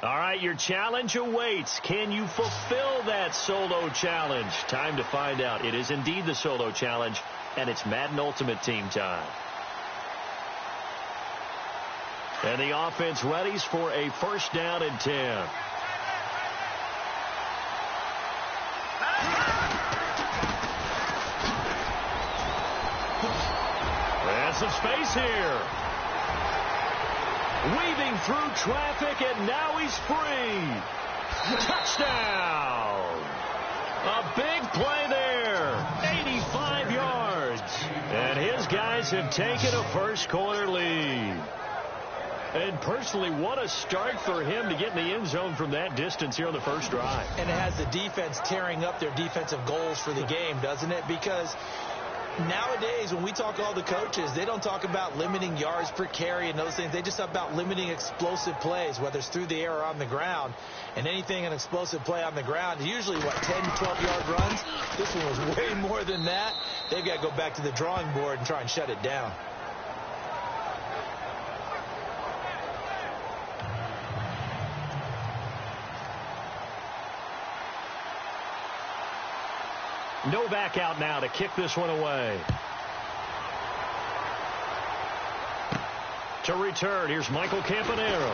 All right, your challenge awaits. Can you fulfill that solo challenge? Time to find out. It is indeed the solo challenge, and it's Madden Ultimate Team time. And the offense readies for a first down and 10. There's some space here. Weaving through traffic, and now he's free. Touchdown! A big play there. 85 yards. And his guys have taken a first-quarter lead. And personally, what a start for him to get in the end zone from that distance here on the first drive. And it has the defense tearing up their defensive goals for the game, doesn't it? Because nowadays, when we talk to all the coaches, they don't talk about limiting yards per carry and those things. They just talk about limiting explosive plays, whether it's through the air or on the ground. And anything an explosive play on the ground, usually, 10, 12-yard runs? This one was way more than that. They've got to go back to the drawing board and try and shut it down. Novak out now to kick this one away. To return, here's Michael Campanero.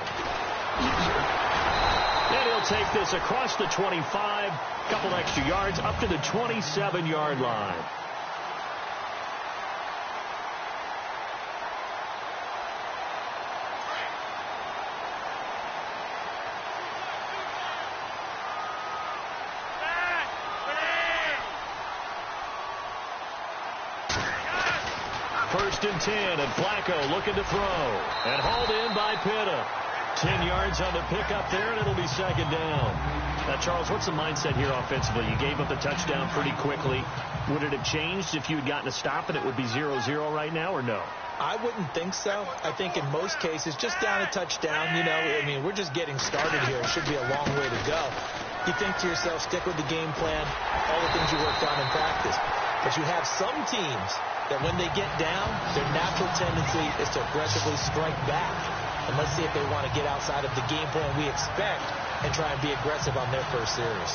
And he'll take this across the 25, couple extra yards, up to the 27-yard line. First and 10, and Flacco looking to throw. And hauled in by Pitta. 10 yards on the pickup there, and it'll be second down. Now, Charles, what's the mindset here offensively? You gave up the touchdown pretty quickly. Would it have changed if you had gotten a stop and it would be 0-0 right now, or no? I wouldn't think so. I think in most cases, just down a touchdown, we're just getting started here. It should be a long way to go. You think to yourself, stick with the game plan, all the things you worked on in practice. But you have some teams that when they get down, their natural tendency is to aggressively strike back. And let's see if they want to get outside of the game plan we expect and try and be aggressive on their first series.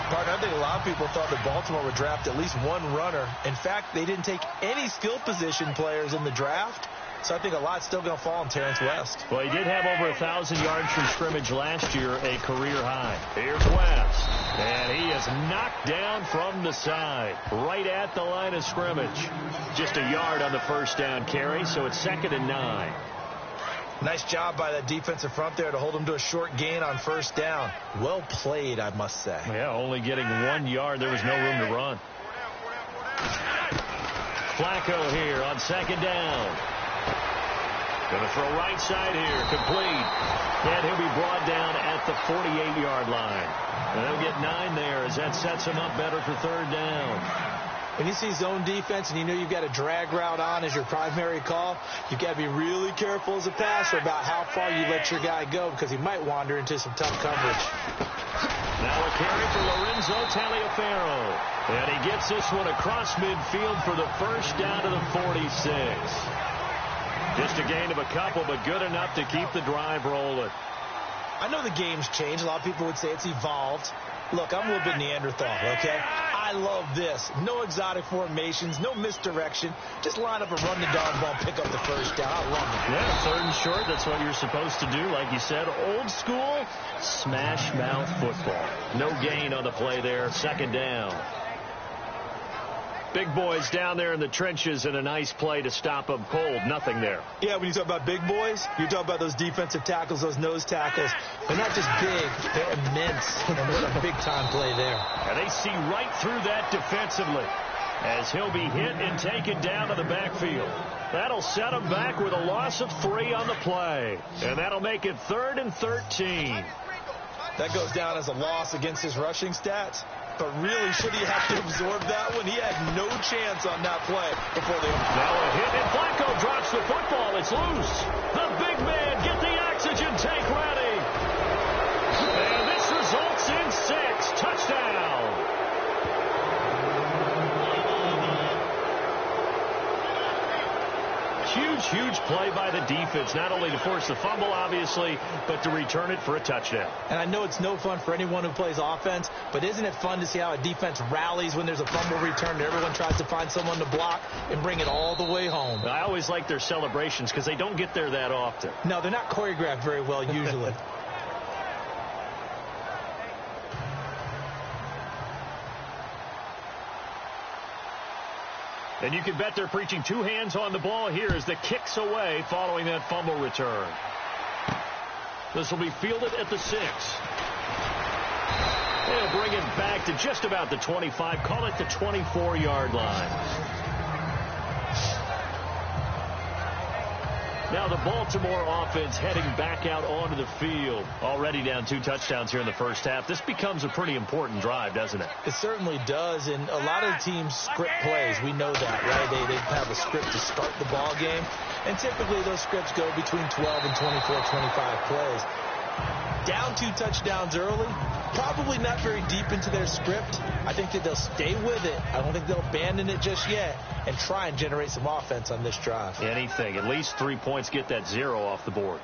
Partner, I think a lot of people thought that Baltimore would draft at least one runner. In fact, they didn't take any skill position players in the draft. So I think a lot's still going to fall on Terrence West. Well, he did have over 1,000 yards from scrimmage last year, a career high. Here's West. And he is knocked down from the side, right at the line of scrimmage. Just a yard on the first down carry, so it's 2nd and 9. Nice job by that defensive front there to hold him to a short gain on first down. Well played, I must say. Yeah, only getting 1 yard. There was no room to run. Flacco here on 2nd down. Going to throw right side here, complete. And he'll be brought down at the 48-yard line. And they'll get 9 there as that sets him up better for 3rd down. When you see zone defense and you know you've got a drag route on as your primary call, you've got to be really careful as a passer about how far you let your guy go because he might wander into some tough coverage. Now a carry for Lorenzo Taliaferro. And he gets this one across midfield for the first down to the 46. Just a gain of a couple, but good enough to keep the drive rolling. I know the game's changed. A lot of people would say it's evolved. Look, I'm a little bit Neanderthal, okay? I love this. No exotic formations, no misdirection. Just line up and run the darn ball, pick up the first down. I love it. Yeah, 3rd and short. That's what you're supposed to do. Like you said, old school, smash mouth football. No gain on the play there. 2nd down. Big boys down there in the trenches and a nice play to stop them cold. Nothing there. Yeah, when you talk about big boys, you're talking about those defensive tackles, those nose tackles. They're not just big, they're immense. And what a big-time play there. And they see right through that defensively as he'll be hit and taken down to the backfield. That'll set him back with a loss of 3 on the play. And that'll make it 3rd and 13. That goes down as a loss against his rushing stats. But really, should he have to absorb that one? He had no chance on that play before they... Now a hit, and Flacco drops the football. It's loose. The big man, get the oxygen tank ready. And this results in 6. Touchdown. Huge huge play by the defense, not only to force the fumble, obviously, but to return it for a touchdown. And I know it's no fun for anyone who plays offense, but isn't it fun to see how a defense rallies when there's a fumble return and everyone tries to find someone to block and bring it all the way home? I always like their celebrations because they don't get there that often. No, they're not choreographed very well usually. And you can bet they're preaching two hands on the ball here as the kick's away following that fumble return. This will be fielded at the 6. They'll bring it back to just about the 25, call it the 24-yard line. Now the Baltimore offense heading back out onto the field. Already down 2 touchdowns here in the first half. This becomes a pretty important drive, doesn't it? It certainly does, and a lot of teams script plays. We know that, right? They have a script to start the ball game, and typically those scripts go between 12 and 24, 25 plays. Down 2 touchdowns early, probably not very deep into their script. I think that they'll stay with it. I don't think they'll abandon it just yet and try and generate some offense on this drive. Anything. At least 3 points, get that 0 off the board.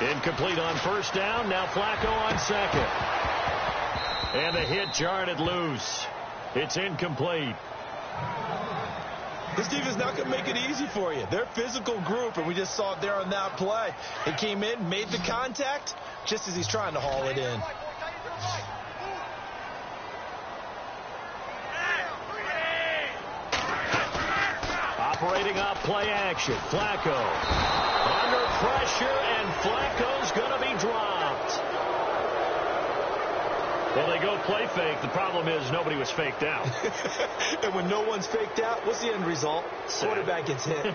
Incomplete on first down. Now Flacco on second. And the hit jarred it loose. It's incomplete. This defense is not going to make it easy for you. They're a physical group, and we just saw it there on that play. It came in, made the contact, just as he's trying to haul it in. Operating off play action. Flacco under pressure, and Flacco's going to be dropped. Well, they go play fake. The problem is nobody was faked out. And when no one's faked out, what's the end result? Quarterback gets hit.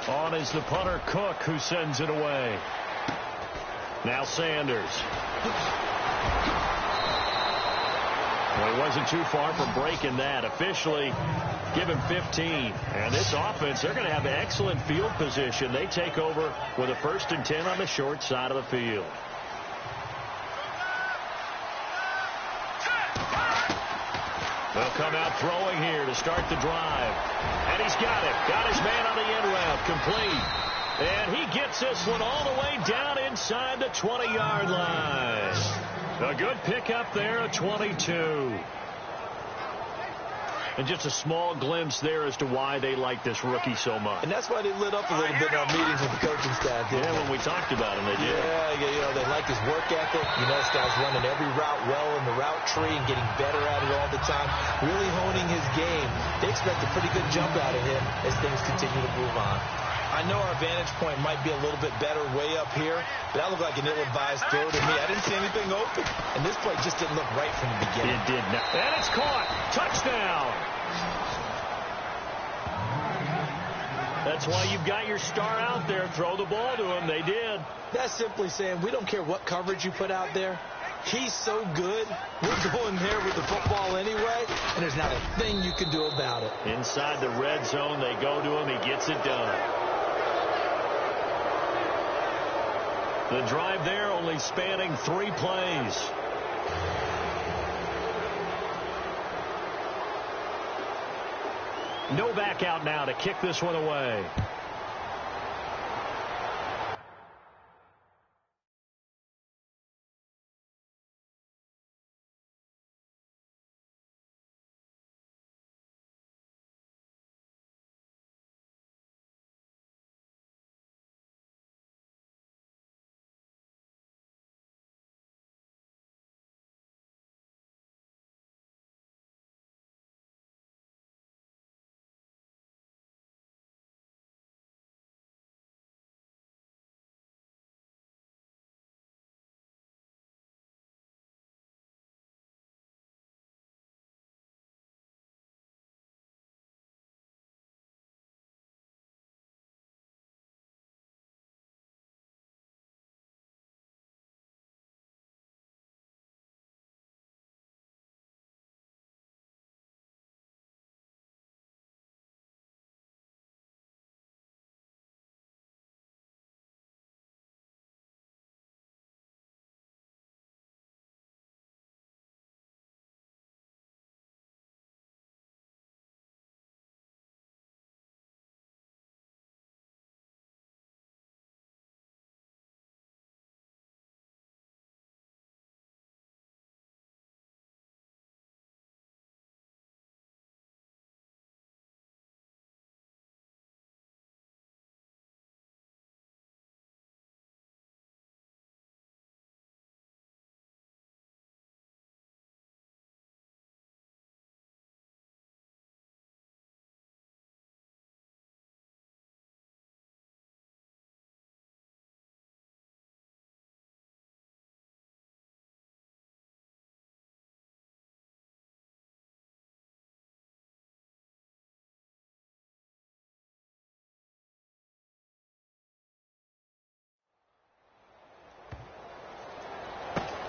On is the punter, Cook, who sends it away. Now Sanders. Well, he wasn't too far from breaking that. Officially, give him 15. And this offense, they're going to have excellent field position. They take over with a 1st and 10 on the short side of the field. They'll come out throwing here to start the drive. And he's got it. Got his man on the end route. Complete. And he gets this one all the way down inside the 20-yard line. A good pickup there at 22. And just a small glimpse there as to why they like this rookie so much. And that's why they lit up a little bit in our meetings with the coaching staff. Yeah, when we talked about him, they did. Yeah, you know, they like his work ethic. You know, this guy's running every route well in the route tree and getting better at it all the time, really honing his game. They expect a pretty good jump out of him as things continue to move on. I know our vantage point might be a little bit better way up here, but that looked like an ill-advised throw to me. I didn't see anything open, and this play just didn't look right from the beginning. It did not. And it's caught. Touchdown. That's why you've got your star out there. Throw the ball to him. They did. That's simply saying we don't care what coverage you put out there. He's so good. We're going there with the football anyway, and there's not a thing you can do about it. Inside the red zone, they go to him. He gets it done. The drive there only spanning 3 plays. No back out now to kick this one away.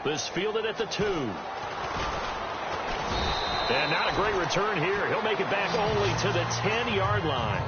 This fielded at the 2. And not a great return here. He'll make it back only to the 10-yard line.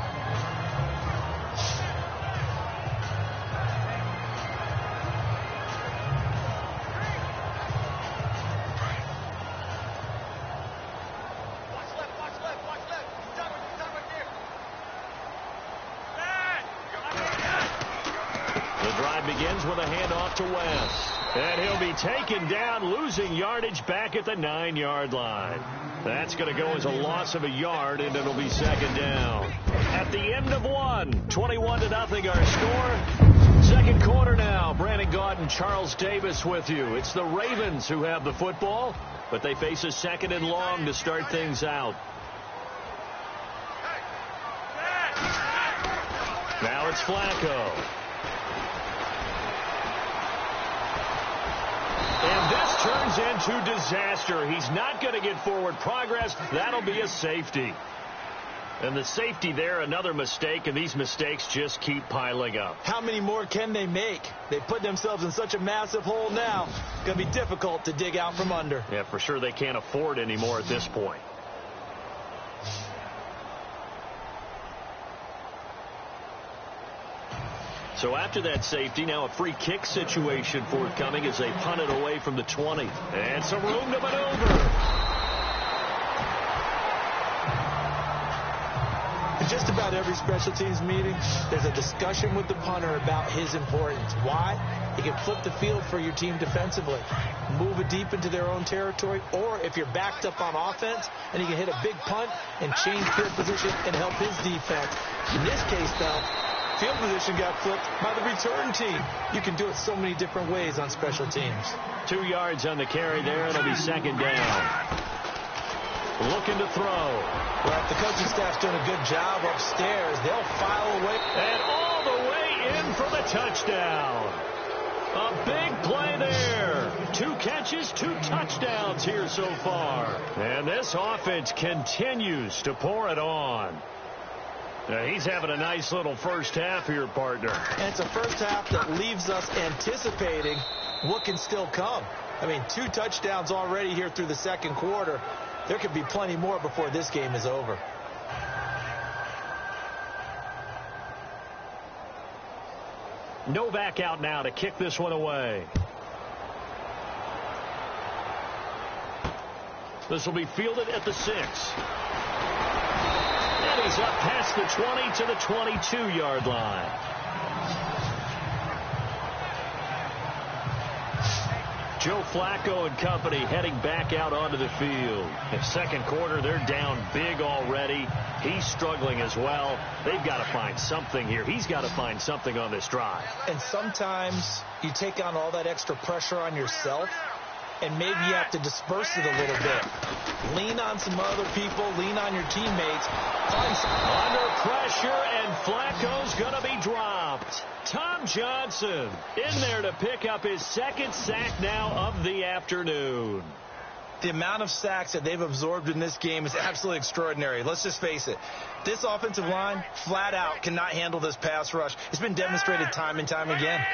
Begins with a handoff to West. And he'll be taken down, losing yardage back at the 9-yard line. That's going to go as a loss of a yard, and it'll be second down. At the end of one, 21-0 our score. Second quarter now. Brandon Gaudin and Charles Davis with you. It's the Ravens who have the football, but they face a second and long to start things out. Now it's Flacco. And this turns into disaster. He's not going to get forward progress. That'll be a safety. And the safety there, another mistake, and these mistakes just keep piling up. How many more can they make? They put themselves in such a massive hole now. It's going to be difficult to dig out from under. Yeah, for sure they can't afford anymore at this point. So after that safety, now a free kick situation forthcoming as they punt it away from the 20. And some room to maneuver. In just about every special teams meeting, there's a discussion with the punter about his importance. Why? He can flip the field for your team defensively, move it deep into their own territory, or if you're backed up on offense, and he can hit a big punt and change field position and help his defense. In this case, though, field position got flipped by the return team. You can do it so many different ways on special teams. 2 yards on the carry there. It'll be second down. Looking to throw. Well, if the coaching staff's doing a good job upstairs, they'll file away. And all the way in for the touchdown. A big play there. 2 catches, 2 touchdowns here so far. And this offense continues to pour it on. Now, he's having a nice little first half here, partner. And it's a first half that leaves us anticipating what can still come. I mean, 2 touchdowns already here through the second quarter. There could be plenty more before this game is over. Novak out now to kick this one away. This will be fielded at the 6. And he's up past the 20 to the 22-yard line. Joe Flacco and company heading back out onto the field. In second quarter, they're down big already. He's struggling as well. They've got to find something here. He's got to find something on this drive. And sometimes you take on all that extra pressure on yourself, and maybe you have to disperse it a little bit. Lean on some other people. Lean on your teammates. Under pressure, and Flacco's going to be dropped. Tom Johnson in there to pick up his second sack now of the afternoon. The amount of sacks that they've absorbed in this game is absolutely extraordinary. Let's just face it. This offensive line, flat out, cannot handle this pass rush. It's been demonstrated time and time again.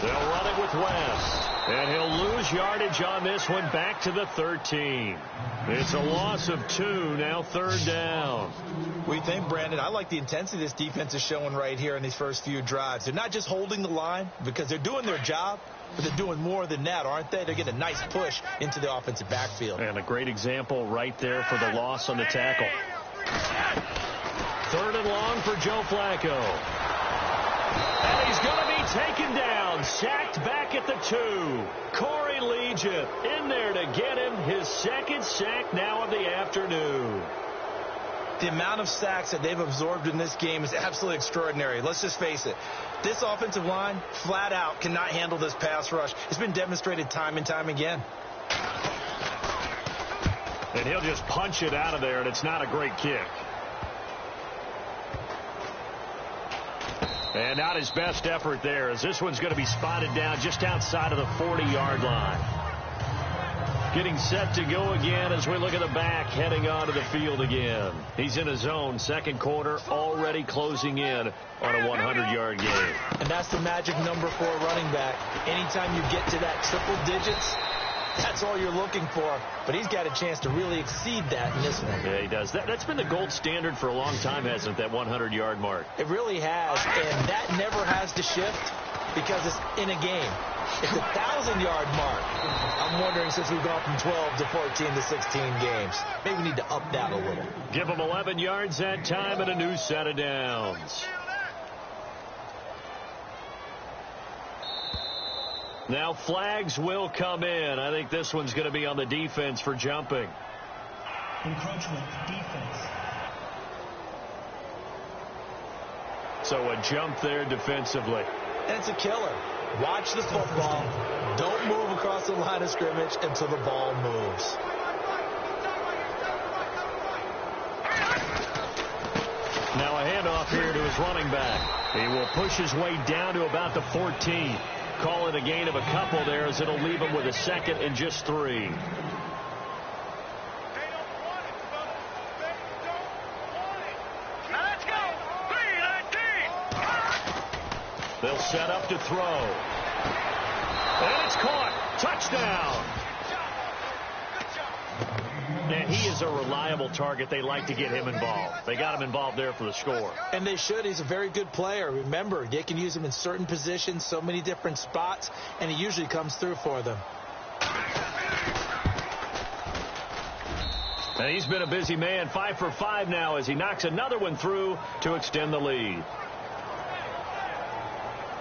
They'll run it with West. And he'll lose yardage on this one back to the 13. It's a loss of 2, now third down. What do you think, Brandon? I like the intensity this defense is showing right here in these first few drives. They're not just holding the line because they're doing their job, but they're doing more than that, aren't they? They're getting a nice push into the offensive backfield. And a great example right there for the loss on the tackle. Third and long for Joe Flacco. And he's going to be taken down, sacked back at the 2. Corey Legion in there to get him his second sack now of the afternoon. The amount of sacks that they've absorbed in this game is absolutely extraordinary. Let's just face it. This offensive line, flat out, cannot handle this pass rush. It's been demonstrated time and time again. And he'll just punch it out of there, and it's not a great kick. And not his best effort there, as this one's going to be spotted down just outside of the 40-yard line. Getting set to go again as we look at the back heading onto the field again. He's in his zone, second quarter, already closing in on a 100-yard game. And that's the magic number for a running back. Anytime you get to that triple digits, that's all you're looking for. But he's got a chance to really exceed that in this one. Yeah, he does. That's been the gold standard for a long time, hasn't it, that 100-yard mark? It really has, and that never has to shift because it's in a game. It's a 1,000-yard mark. I'm wondering, since we've gone from 12 to 14 to 16 games, maybe we need to up that a little. Give him 11 yards that time and a new set of downs. Now flags will come in. I think this one's going to be on the defense for jumping. Encroachment, defense. So a jump there defensively. And it's a killer. Watch the football. Don't move across the line of scrimmage until the ball moves. Now a handoff here to his running back. He will push his way down to about the 14. Call it a gain of a couple there as it'll leave him with a second and just 3. They'll set up to throw. And it's caught. Touchdown. And he is a reliable target. They like to get him involved. They got him involved there for the score. And they should. He's a very good player. Remember, they can use him in certain positions, so many different spots, and he usually comes through for them. And he's been a busy man. 5 for 5 now as he knocks another one through to extend the lead.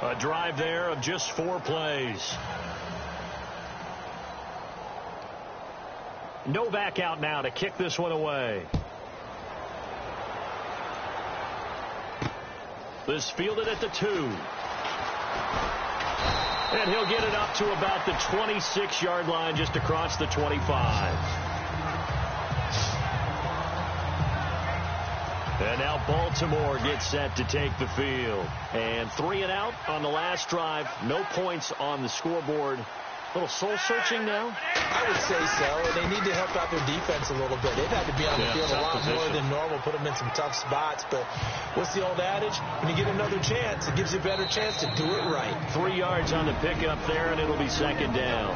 A drive there of just 4 plays. Novak out now to kick this one away. This fielded at the 2. And he'll get it up to about the 26-yard line, just across the 25. And now Baltimore gets set to take the field. And 3 and out on the last drive. No points on the scoreboard. A little soul-searching now? I would say so. And they need to help out their defense a little bit. They've had to be on the field a lot more than normal, put them in some tough spots. But what's the old adage? When you get another chance, it gives you a better chance to do it right. 3 yards on the pickup there, and it'll be second down.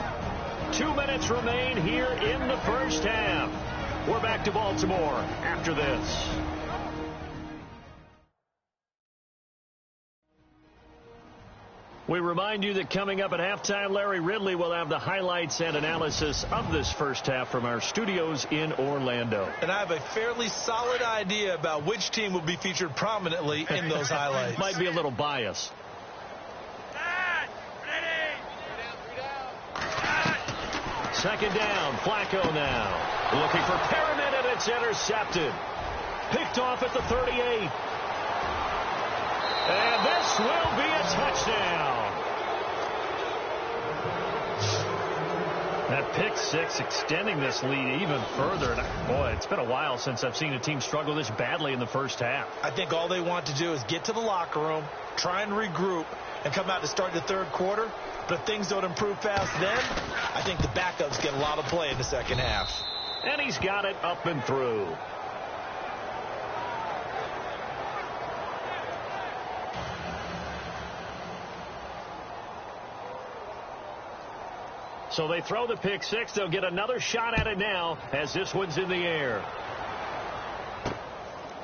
2 minutes remain here in the first half. We're back to Baltimore after this. We remind you that coming up at halftime, Larry Ridley will have the highlights and analysis of this first half from our studios in Orlando. And I have a fairly solid idea about which team will be featured prominently in those highlights. Might be a little biased. Second down, Flacco now. Looking for Perriman, and it's intercepted. Picked off at the 38. And this will be a touchdown. That pick 6 extending this lead even further. And boy, it's been a while since I've seen a team struggle this badly in the first half. I think all they want to do is get to the locker room, try and regroup, and come out to start the third quarter. But if things don't improve fast then, I think the backups get a lot of play in the second half. And he's got it up and through. So they throw the pick 6. They'll get another shot at it now as this one's in the air.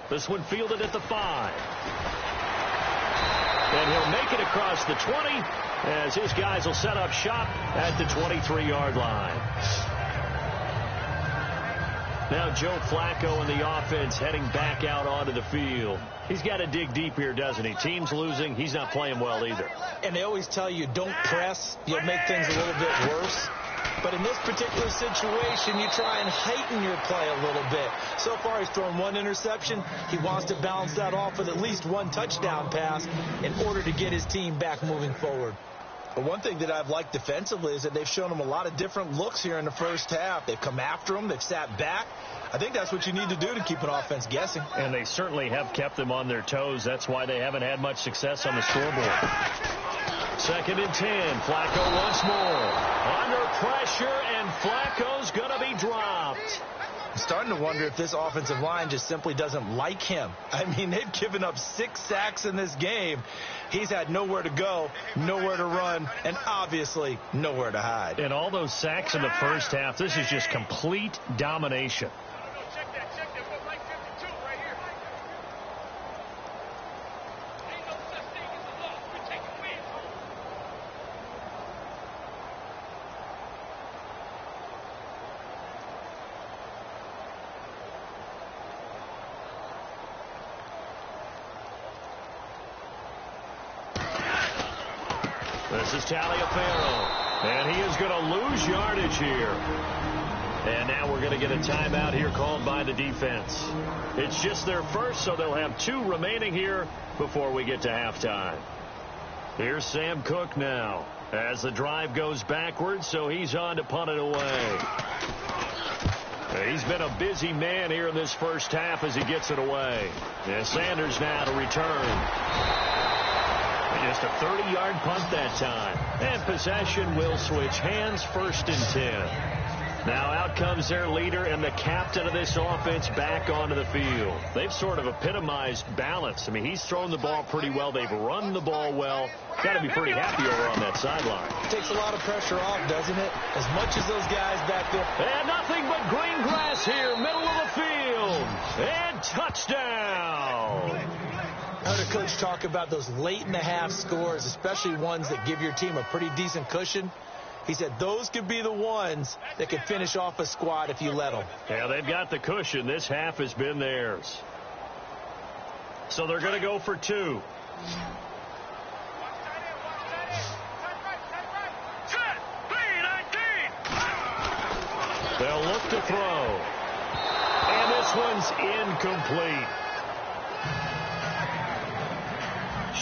This one fielded at the 5. And he'll make it across the 20 as his guys will set up shop at the 23-yard line. Now Joe Flacco and the offense heading back out onto the field. He's got to dig deep here, doesn't he? Team's losing. He's not playing well either. And they always tell you, don't press. You'll make things a little bit worse. But in this particular situation, you try and heighten your play a little bit. So far, he's thrown 1 interception. He wants to balance that off with at least 1 touchdown pass in order to get his team back moving forward. But one thing that I've liked defensively is that they've shown him a lot of different looks here in the first half. They've come after him. They've sat back. I think that's what you need to do to keep an offense guessing. And they certainly have kept them on their toes. That's why they haven't had much success on the scoreboard. 2nd and 10. Flacco once more. Under pressure, and Flacco's going to be dropped. I'm starting to wonder if this offensive line just simply doesn't like him. I mean, they've given up 6 sacks in this game. He's had nowhere to go, nowhere to run, and obviously nowhere to hide. And all those sacks in the first half, this is just complete domination. This is Taliaferro, and he is going to lose yardage here. And now we're going to get a timeout here called by the defense. It's just their first, so they'll have 2 remaining here before we get to halftime. Here's Sam Cook now as the drive goes backwards, so he's on to punt it away. He's been a busy man here in this first half as he gets it away. And Sanders now to return. Just a 30-yard punt that time. And possession will switch hands, 1st and 10. Now out comes their leader and the captain of this offense back onto the field. They've sort of epitomized balance. I mean, he's thrown the ball pretty well. They've run the ball well. Got to be pretty happy over on that sideline. Takes a lot of pressure off, doesn't it? As much as those guys back there. And nothing but green grass here, middle of the field. And touchdown. I heard a coach talk about those late-in-the-half scores, especially ones that give your team a pretty decent cushion. He said those could be the ones that could finish off a squad if you let them. Yeah, they've got the cushion. This half has been theirs. So they're going to go for 2. They'll look to throw. And this one's incomplete.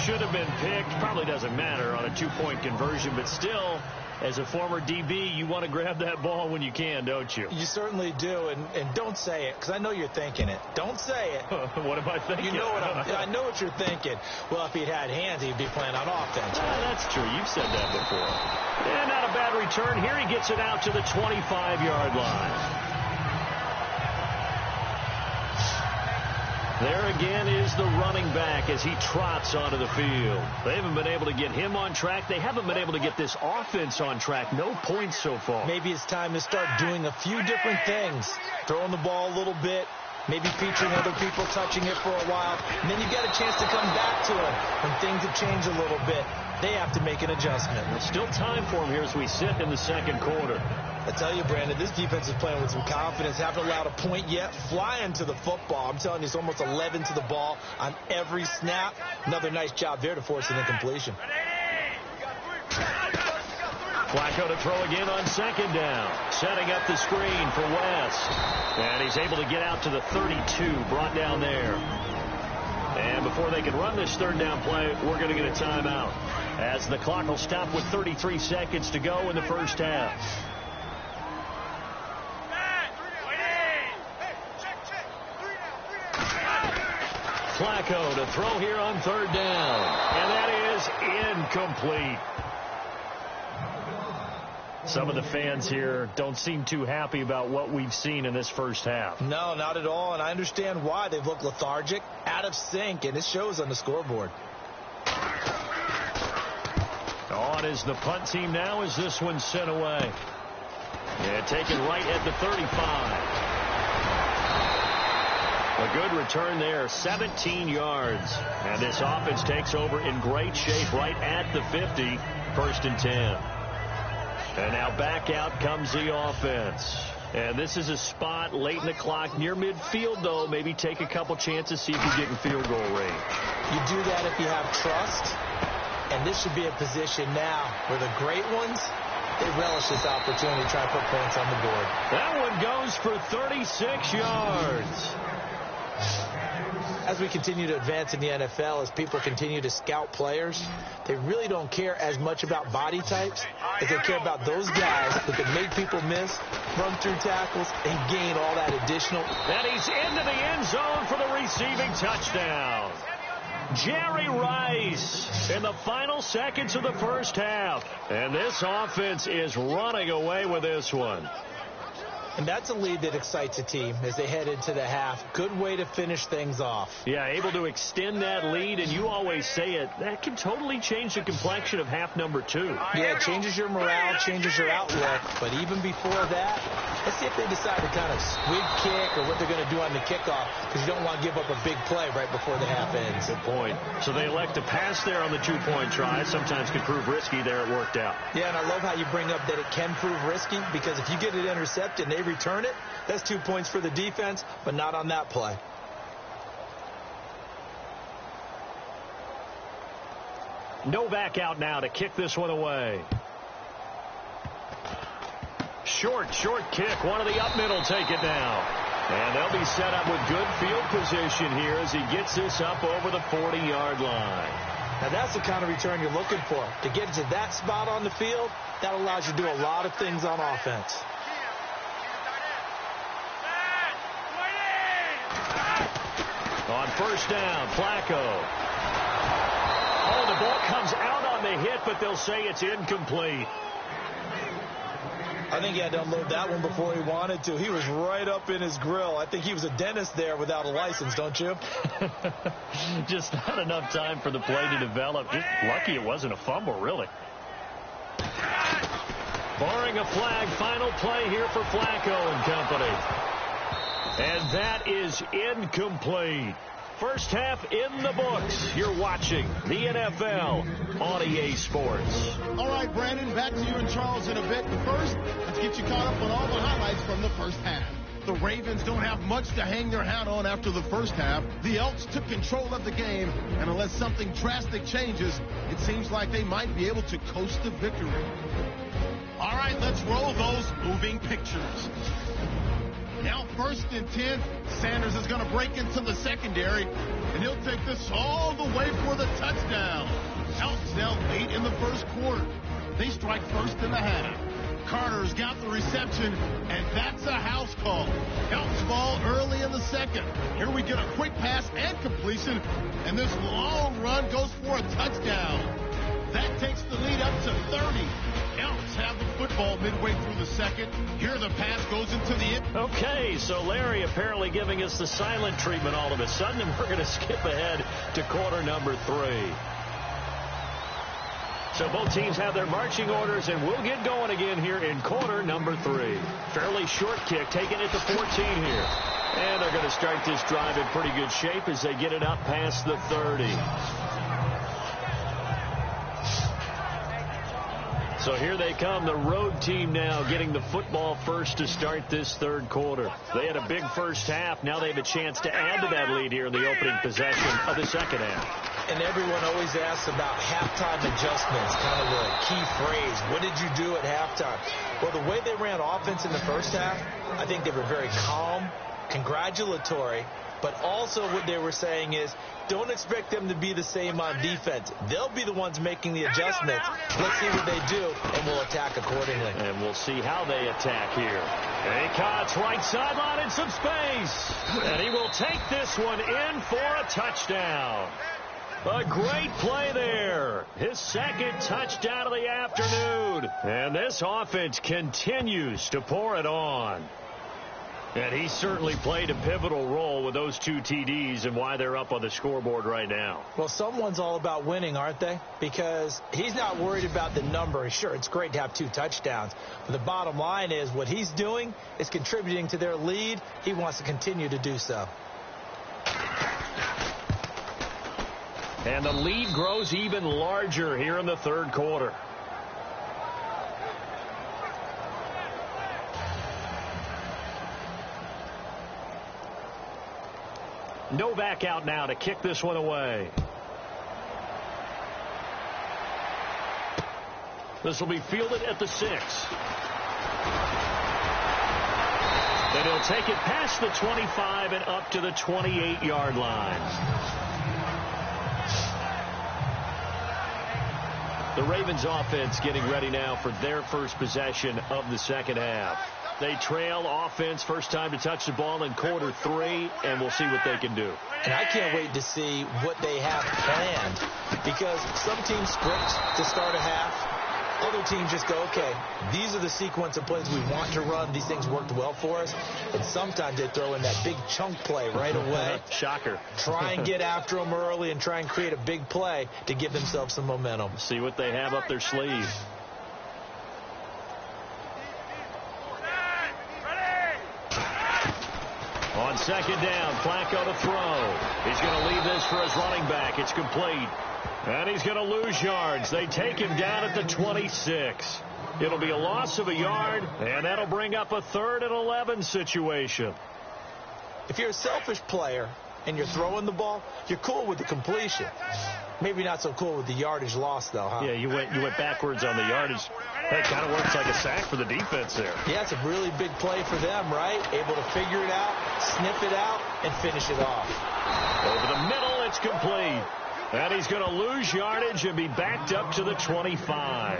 Should have been picked. Probably doesn't matter on a 2-point conversion, but still, as a former DB, you want to grab that ball when you can, don't you? You certainly do, and don't say it, because I know you're thinking it. Don't say it. What am I thinking? You know what I know what you're thinking. Well, if he'd had hands, he'd be playing on offense. That's true. You've said that before. And not a bad return. Here he gets it out to the 25-yard line. There again is the running back as he trots onto the field. They haven't been able to get him on track. They haven't been able to get this offense on track. No points so far. Maybe it's time to start doing a few different things. Throwing the ball a little bit, maybe featuring other people touching it for a while, and then you get a chance to come back to it when things have changed a little bit. They have to make an adjustment. There's still time for him here as we sit in the 2nd quarter. I tell you, Brandon, this defense is playing with some confidence. Haven't allowed a point yet. Flying to the football. I'm telling you, it's almost 11 to the ball on every snap. Another nice job there to force an incompletion. Flacco to throw again on 2nd down. Setting up the screen for West. And he's able to get out to the 32, brought down there. And before they can run this 3rd down play, we're going to get a timeout, as the clock will stop with 33 seconds to go in the first half. Flacco to throw here on 3rd down. And that is incomplete. Some of the fans here don't seem too happy about what we've seen in this first half. No, not at all, and I understand why. They've looked lethargic, out of sync, and it shows on the scoreboard. On is the punt team now as this one's sent away. And taken right at the 35. A good return there, 17 yards. And this offense takes over in great shape right at the 50, 1st and 10. And now back out comes the offense. And this is a spot late in the clock near midfield, though. Maybe take a couple chances, see if you get in field goal range. You do that if you have trust. And this should be a position now where the great ones, they relish this opportunity to try to put points on the board. That one goes for 36 yards. As we continue to advance in the NFL, as people continue to scout players, they really don't care as much about body types as they care about those guys who can make people miss, run through tackles, and gain all that additional. And he's into the end zone for the receiving touchdown. Jerry Rice in the final seconds of the first half. And this offense is running away with this one. And that's a lead that excites a team as they head into the half. Good way to finish things off. Yeah, able to extend that lead, and you always say it, that can totally change the complexion of half number 2. Yeah, it changes your morale, changes your outlook. But even before that, let's see if they decide to kind of squib kick or what they're going to do on the kickoff, because you don't want to give up a big play right before the half ends. Good point. So they elect to pass there on the 2-point try. Sometimes could prove risky. There it worked out. Yeah, and I love how you bring up that it can prove risky, because if you get it intercepted and they return it, that's 2 points for the defense, but not on that play. Novak out now to kick this one away. Short kick. One of the up middle take it now. And they'll be set up with good field position here as he gets this up over the 40-yard line. Now that's the kind of return you're looking for. To get to that spot on the field, that allows you to do a lot of things on offense. On first down, Flacco. Oh, the ball comes out on the hit, but they'll say it's incomplete. I think he had to unload that one before he wanted to. He was right up in his grill. I think he was a dentist there without a license, don't you? Just not enough time for the play to develop. Just lucky it wasn't a fumble, really. Barring a flag, final play here for Flacco and company. And that is incomplete. First half in the books. You're watching the NFL on EA Sports. All right, Brandon, back to you and Charles in a bit. First, let's get you caught up on all the highlights from the first half. The Ravens don't have much to hang their hat on after the first half. The Elks took control of the game, and unless something drastic changes, it seems like they might be able to coast to victory. All right, let's roll those moving pictures. Now 1st and 10, Sanders is going to break into the secondary, and he'll take this all the way for the touchdown. Elks now late in the first quarter. They strike first in the half. Carter's got the reception, and that's a house call. Elks ball early in the second. Here we get a quick pass and completion, and this long run goes for a touchdown. That takes the lead up to 30. Elks have the football midway through the second. Here the pass goes into the end. Okay, so Larry apparently giving us the silent treatment all of a sudden, and we're going to skip ahead to quarter number 3. So both teams have their marching orders, and we'll get going again here in quarter number 3. Fairly short kick, taking it to 14 here. And they're going to start this drive in pretty good shape as they get it up past the 30. So here they come, the road team now getting the football first to start this third quarter. They had a big first half. Now they have a chance to add to that lead here in the opening possession of the second half. And everyone always asks about halftime adjustments, kind of the key phrase. What did you do at halftime? Well, the way they ran offense in the first half, I think they were very calm, congratulatory, but also what they were saying is, don't expect them to be the same on defense. They'll be the ones making the adjustments. Let's see what they do, and we'll attack accordingly. And we'll see how they attack here. Acott's right sideline in some space. And he will take this one in for a touchdown. A great play there. His second touchdown of the afternoon. And this offense continues to pour it on. And he certainly played a pivotal role with those 2 TDs and why they're up on the scoreboard right now. Well, someone's all about winning, aren't they? Because he's not worried about the number. Sure, it's great to have 2 touchdowns. But the bottom line is what he's doing is contributing to their lead. He wants to continue to do so. And the lead grows even larger here in the third quarter. Novak out now to kick this one away. This will be fielded at the 6. Then he'll take it past the 25 and up to the 28-yard line. The Ravens offense getting ready now for their first possession of the second half. They trail offense first time to touch the ball in quarter 3, and we'll see what they can do. And I can't wait to see what they have planned, because some teams script to start a half. Other teams just go, okay, these are the sequence of plays we want to run. These things worked well for us. And sometimes they throw in that big chunk play right away. Shocker. Try and get after them early and try and create a big play to give themselves some momentum. See what they have up their sleeve. On second down, Flacco to throw. He's going to leave this for his running back. It's complete. And he's going to lose yards. They take him down at the 26. It'll be a loss of a yard, and that'll bring up a 3rd and 11 situation. If you're a selfish player and you're throwing the ball, you're cool with the completion. Maybe not so cool with the yardage loss, though, huh? Yeah, you went backwards on the yardage. That kind of works like a sack for the defense there. Yeah, it's a really big play for them, right? Able to figure it out, sniff it out, and finish it off. Over the middle, it's complete. And he's going to lose yardage and be backed up to the 25.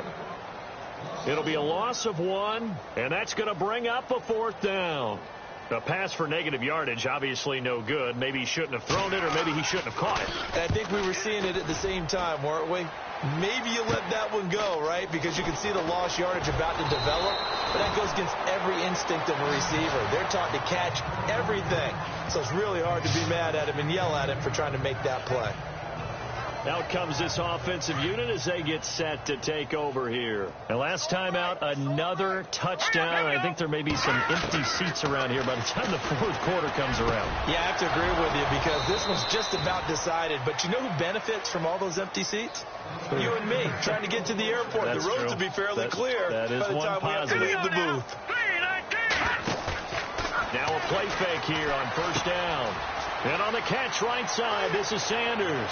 It'll be a loss of 1, and that's going to bring up a 4th down. A pass for negative yardage, obviously no good. Maybe he shouldn't have thrown it, or maybe he shouldn't have caught it. And I think we were seeing it at the same time, weren't we? Maybe you let that one go, right? Because you can see the lost yardage about to develop. But that goes against every instinct of a receiver. They're taught to catch everything. So it's really hard to be mad at him and yell at him for trying to make that play. Out comes this offensive unit as they get set to take over here. And last time out, another touchdown. I think there may be some empty seats around here by the time the 4th quarter comes around. Yeah, I have to agree with you, because this one's just about decided. But you know who benefits from all those empty seats? You and me, trying to get to the airport. That's the roads true. will be fairly clear by the time we have to leave the booth. Now a play fake here on first down. And on the catch right side, this is Sanders.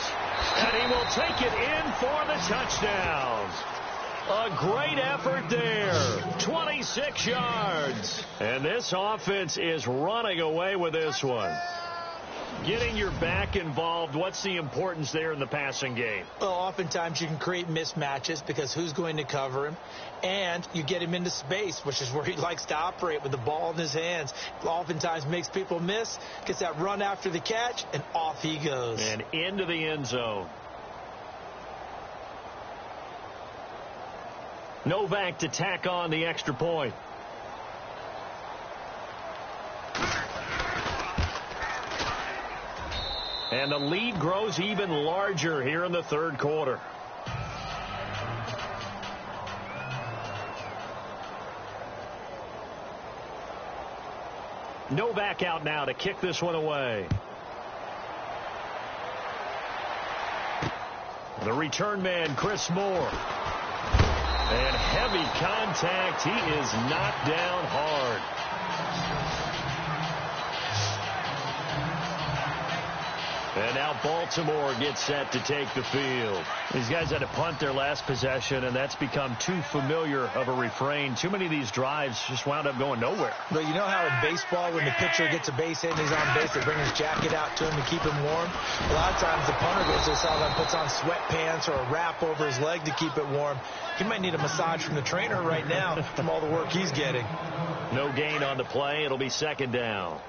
And he will take it in for the touchdown. A great effort there. 26 yards. And this offense is running away with this one. Getting your back involved, what's the importance there in the passing game? Well, oftentimes you can create mismatches because who's going to cover him? And you get him into space, which is where he likes to operate with the ball in his hands. Oftentimes makes people miss, gets that run after the catch, and off he goes. And into the end zone. Novak to tack on the extra point. And the lead grows even larger here in the 3rd quarter. Novak out now to kick this one away. The return man, Chris Moore. And heavy contact. He is knocked down hard. And now Baltimore gets set to take the field. These guys had to punt their last possession, and that's become too familiar of a refrain. Too many of these drives just wound up going nowhere. But you know how in baseball, when the pitcher gets a base hit and he's on base, they bring his jacket out to him to keep him warm? A lot of times the punter goes to the sideline, puts on sweatpants or a wrap over his leg to keep it warm. He might need a massage from the trainer right now from all the work he's getting. No gain on the play. It'll be second down.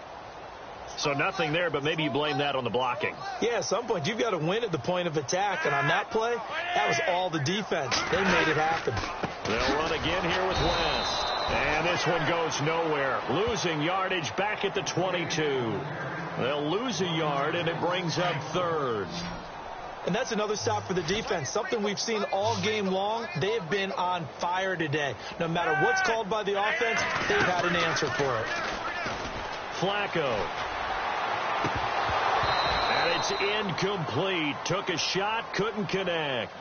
So nothing there, but maybe you blame that on the blocking. Yeah, at some point, you've got to win at the point of attack. And on that play, that was all the defense. They made it happen. They'll run again here with West. And this one goes nowhere. Losing yardage back at the 22. They'll lose a yard, and it brings up 3rd. And that's another stop for the defense. Something we've seen all game long. They have been on fire today. No matter what's called by the offense, they've had an answer for it. Flacco. And it's incomplete. Took a shot, couldn't connect.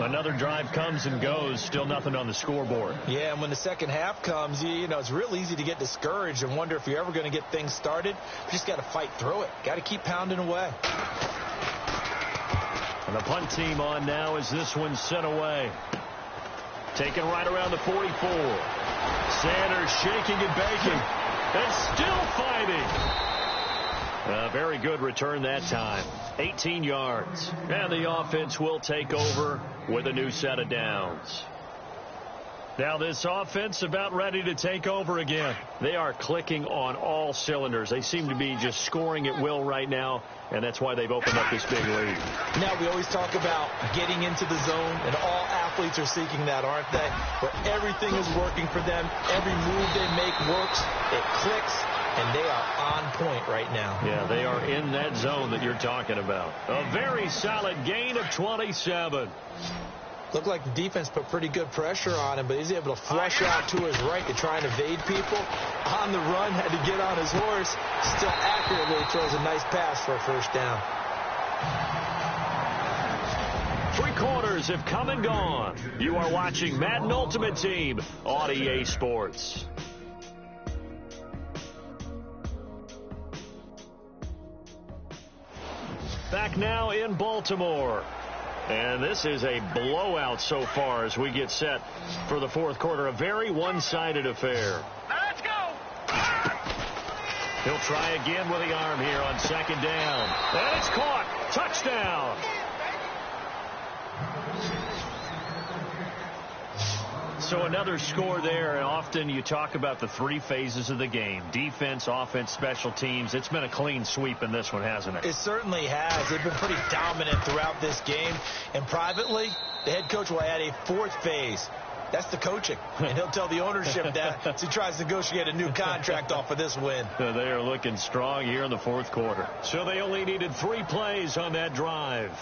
Another drive comes and goes. Still nothing on the scoreboard. Yeah, and when the second half comes, you know, it's real easy to get discouraged and wonder if you're ever going to get things started. You just got to fight through it. Got to keep pounding away. And the punt team on now as this one's sent away. Taken right around the 44. Sanders shaking and baking. And still fighting. A very good return that time. 18 yards. And the offense will take over with a new set of downs. Now this offense about ready to take over again. They are clicking on all cylinders. They seem to be just scoring at will right now, and that's why they've opened up this big lead. Now we always talk about getting into the zone, and all athletes are seeking that, aren't they? Where everything is working for them. Every move they make works. It clicks, and they are on point right now. Yeah, they are in that zone that you're talking about. A very solid gain of 27. Looked like the defense put pretty good pressure on him, but he's able to flush out to his right to try and evade people. On the run, had to get on his horse. Still accurately throws a nice pass for a first down. 3 quarters have come and gone. You are watching Madden Ultimate Team on EA Sports. Back now in Baltimore. And this is a blowout so far as we get set for the fourth quarter. A very one-sided affair. Let's go! He'll try again with the arm here on second down. And it's caught. Touchdown. So another score there, and often you talk about the 3 phases of the game. Defense, offense, special teams. It's been a clean sweep in this one, hasn't it? It certainly has. They've been pretty dominant throughout this game. And privately, the head coach will add a 4th phase. That's the coaching. And he'll tell the ownership that as he tries to negotiate a new contract off of this win. They are looking strong here in the fourth quarter. So they only needed 3 plays on that drive.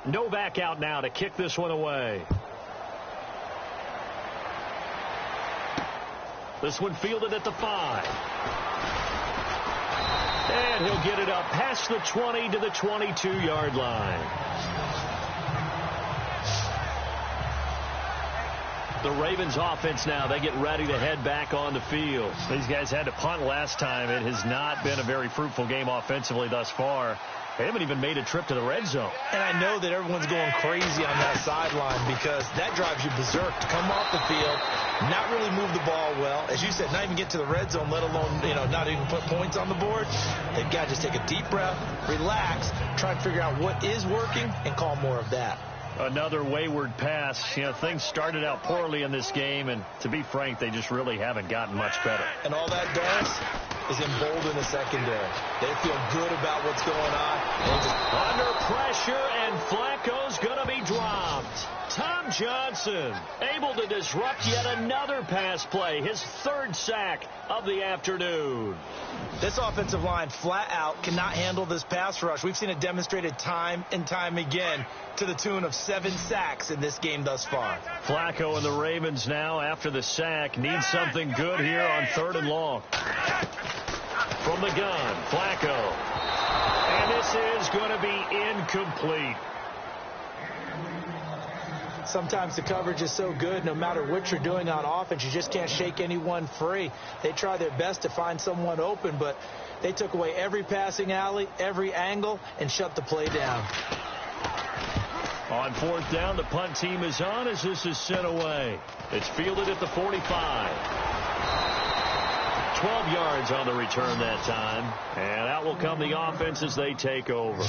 Novak out now to kick this one away. This one fielded at the 5. And he'll get it up past the 20 to the 22-yard line. The Ravens offense now, they get ready to head back on the field. These guys had to punt last time. It has not been a very fruitful game offensively thus far. They haven't even made a trip to the red zone. And I know that everyone's going crazy on that sideline because that drives you berserk to come off the field, not really move the ball well. As you said, not even get to the red zone, let alone, not even put points on the board. They've got to just take a deep breath, relax, try and figure out what is working, and call more of that. Another wayward pass. Things started out poorly in this game, and to be frank, they just really haven't gotten much better. And all that does is embolden the secondary. They feel good about what's going on. Under pressure, and Flacco's going to be dropped. Tom Johnson able to disrupt yet another pass play, his 3rd sack of the afternoon. This offensive line flat out cannot handle this pass rush. We've seen it demonstrated time and time again to the tune of 7 sacks in this game thus far. Flacco and the Ravens now, after the sack, need something good here on 3rd and long. From the gun, Flacco. And this is going to be incomplete. Sometimes the coverage is so good, no matter what you're doing on offense, you just can't shake anyone free. They try their best to find someone open, but they took away every passing alley, every angle, and shut the play down. On 4th down, the punt team is on as this is sent away. It's fielded at the 45. 12 yards on the return that time. And out will come the offense as they take over.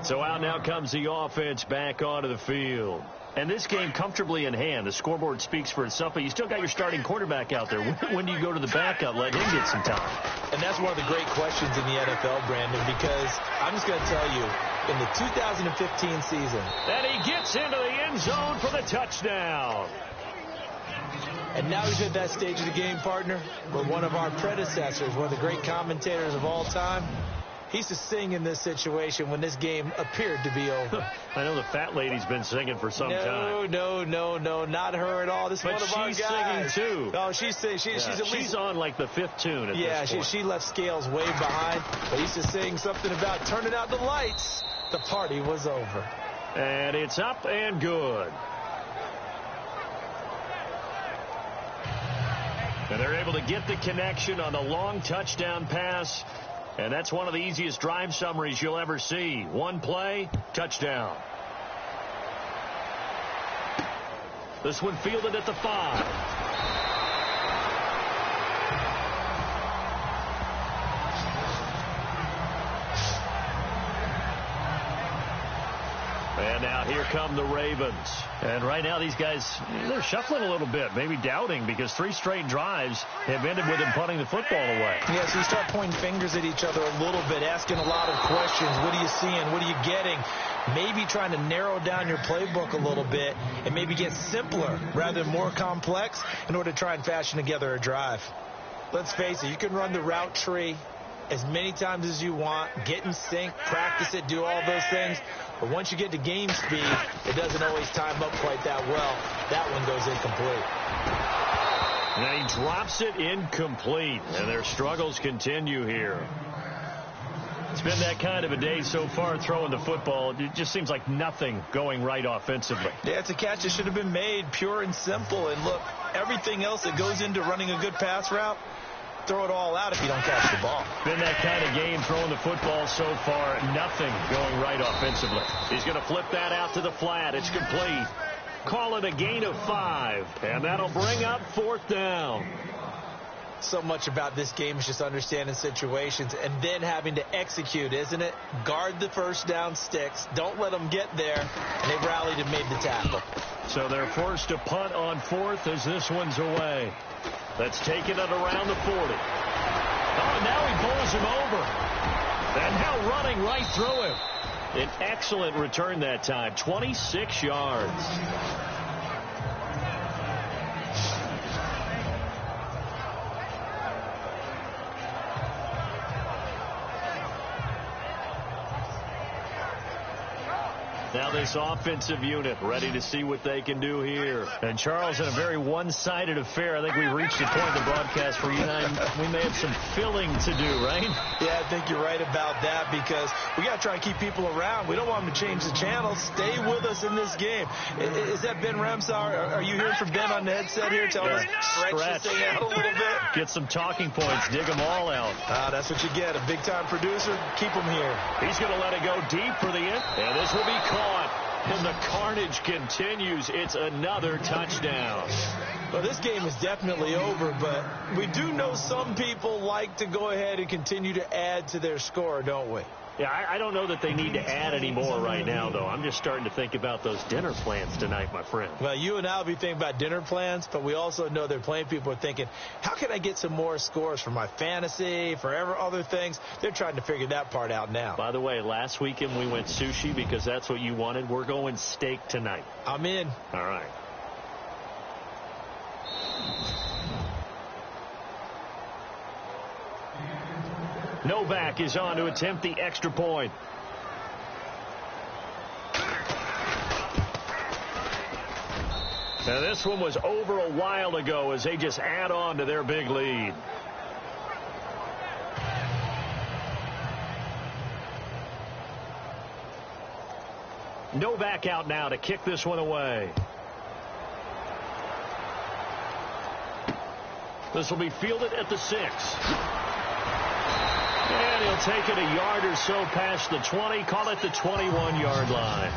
So out now comes the offense back onto the field. And this game comfortably in hand. The scoreboard speaks for itself, but you still got your starting quarterback out there. When do you go to the backup, let him get some time? And that's one of the great questions in the NFL, Brandon, because I'm just going to tell you, in the 2015 season. And he gets into the end zone for the touchdown. And now he's at that stage of the game, partner, where one of our predecessors, one of the great commentators of all time, he used to sing in this situation when this game appeared to be over. I know the fat lady's been singing for some time. No, not her at all. This is one of our guys. But she's singing, too. No, she's at least... She's on, like, the 5th tune at this point. She left Scales way behind. But he used to sing something about turning out the lights. The party was over. And it's up and good. And they're able to get the connection on the long touchdown pass. And that's one of the easiest drive summaries you'll ever see. One play, touchdown. This one fielded at the 5. And now here come the Ravens. And right now these guys, they're shuffling a little bit, maybe doubting, because 3 straight drives have ended with them punting the football away. Yeah, so you start pointing fingers at each other a little bit, asking a lot of questions. What are you seeing? What are you getting? Maybe trying to narrow down your playbook a little bit and maybe get simpler rather than more complex in order to try and fashion together a drive. Let's face it, you can run the route tree as many times as you want, get in sync, practice it, do all those things. But once you get to game speed, it doesn't always time up quite that well. That one goes incomplete. Now he drops it incomplete, and their struggles continue here. It's been that kind of a day so far throwing the football. It just seems like nothing going right offensively. Yeah, it's a catch that should have been made, pure and simple. And look, everything else that goes into running a good pass route, throw it all out if you don't catch the ball. Been that kind of game throwing the football so far. Nothing going right offensively. He's going to flip that out to the flat. It's complete. Call it a gain of 5. And that'll bring up 4th down. So much about this game is just understanding situations and then having to execute, isn't it? Guard the first down sticks. Don't let them get there. And they rallied and made the tackle. So they're forced to punt on 4th as this one's away. That's taken it around the 40. Oh, now he bowls him over. And now running right through him. An excellent return that time. 26 yards. Now this offensive unit ready to see what they can do here. And Charles, in a very one-sided affair, I think we've reached a point in the broadcast where you and I, we may have some filling to do, right? Yeah, I think you're right about that because we got to try and keep people around. We don't want them to change the channel. Stay with us in this game. Is that Ben Ramsar? Are you hearing from Ben on the headset here? Tell us stretch this thing out a little bit. Get some talking points. Dig them all out. That's what you get. A big-time producer. Keep them here. He's going to let it go deep for the end. And this will be caught. And the carnage continues. It's another touchdown. Well, this game is definitely over, but we do know some people like to go ahead and continue to add to their score, don't we? Yeah, I don't know that they need to add any more right now, though. I'm just starting to think about those dinner plans tonight, my friend. Well, you and I will be thinking about dinner plans, but we also know there are plenty of people are thinking, how can I get some more scores for my fantasy, for other things? They're trying to figure that part out now. By the way, last weekend we went sushi because that's what you wanted. We're going steak tonight. I'm in. All right. Novak is on to attempt the extra point. Now this one was over a while ago as they just add on to their big lead. Novak out now to kick this one away. This will be fielded at the 6. And he'll take it a yard or so past the 20. Call it the 21-yard line.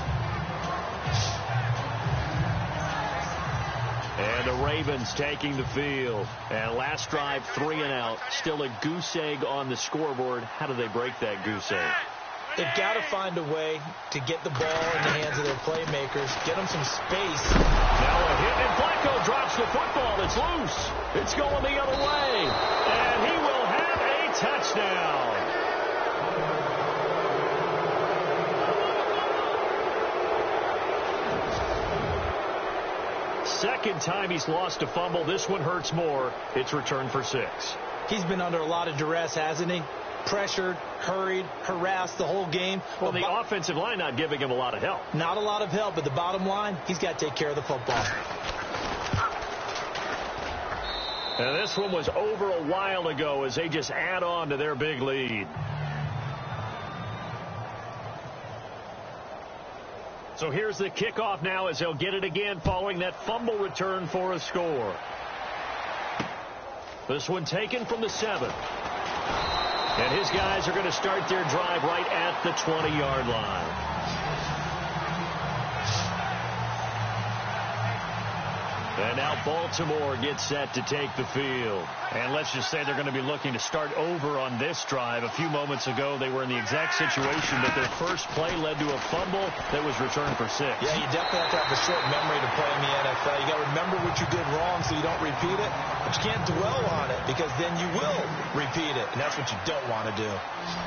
And the Ravens taking the field. And last drive, 3 and out. Still a goose egg on the scoreboard. How do they break that goose egg? They've got to find a way to get the ball in the hands of their playmakers, get them some space. Now a hit, and Flacco drops the football. It's loose. It's going the other way. And he will have a touchdown. Second time he's lost a fumble. This one hurts more. It's returned for 6. He's been under a lot of duress, hasn't he? Pressured, hurried, harassed the whole game. Well, the offensive line not giving him a lot of help. Not a lot of help, but the bottom line, he's got to take care of the football. And this one was over a while ago as they just add on to their big lead. So here's the kickoff now as they'll get it again following that fumble return for a score. This one taken from the 7. And his guys are going to start their drive right at the 20-yard line. 1 And now Baltimore gets set to take the field. And let's just say they're going to be looking to start over on this drive. A few moments ago, they were in the exact situation that their first play led to a fumble that was returned for 6. Yeah, you definitely have to have a short memory to play in the NFL. You got to remember what you did wrong so you don't repeat it. But you can't dwell on it because then you will repeat it. And that's what you don't want to do.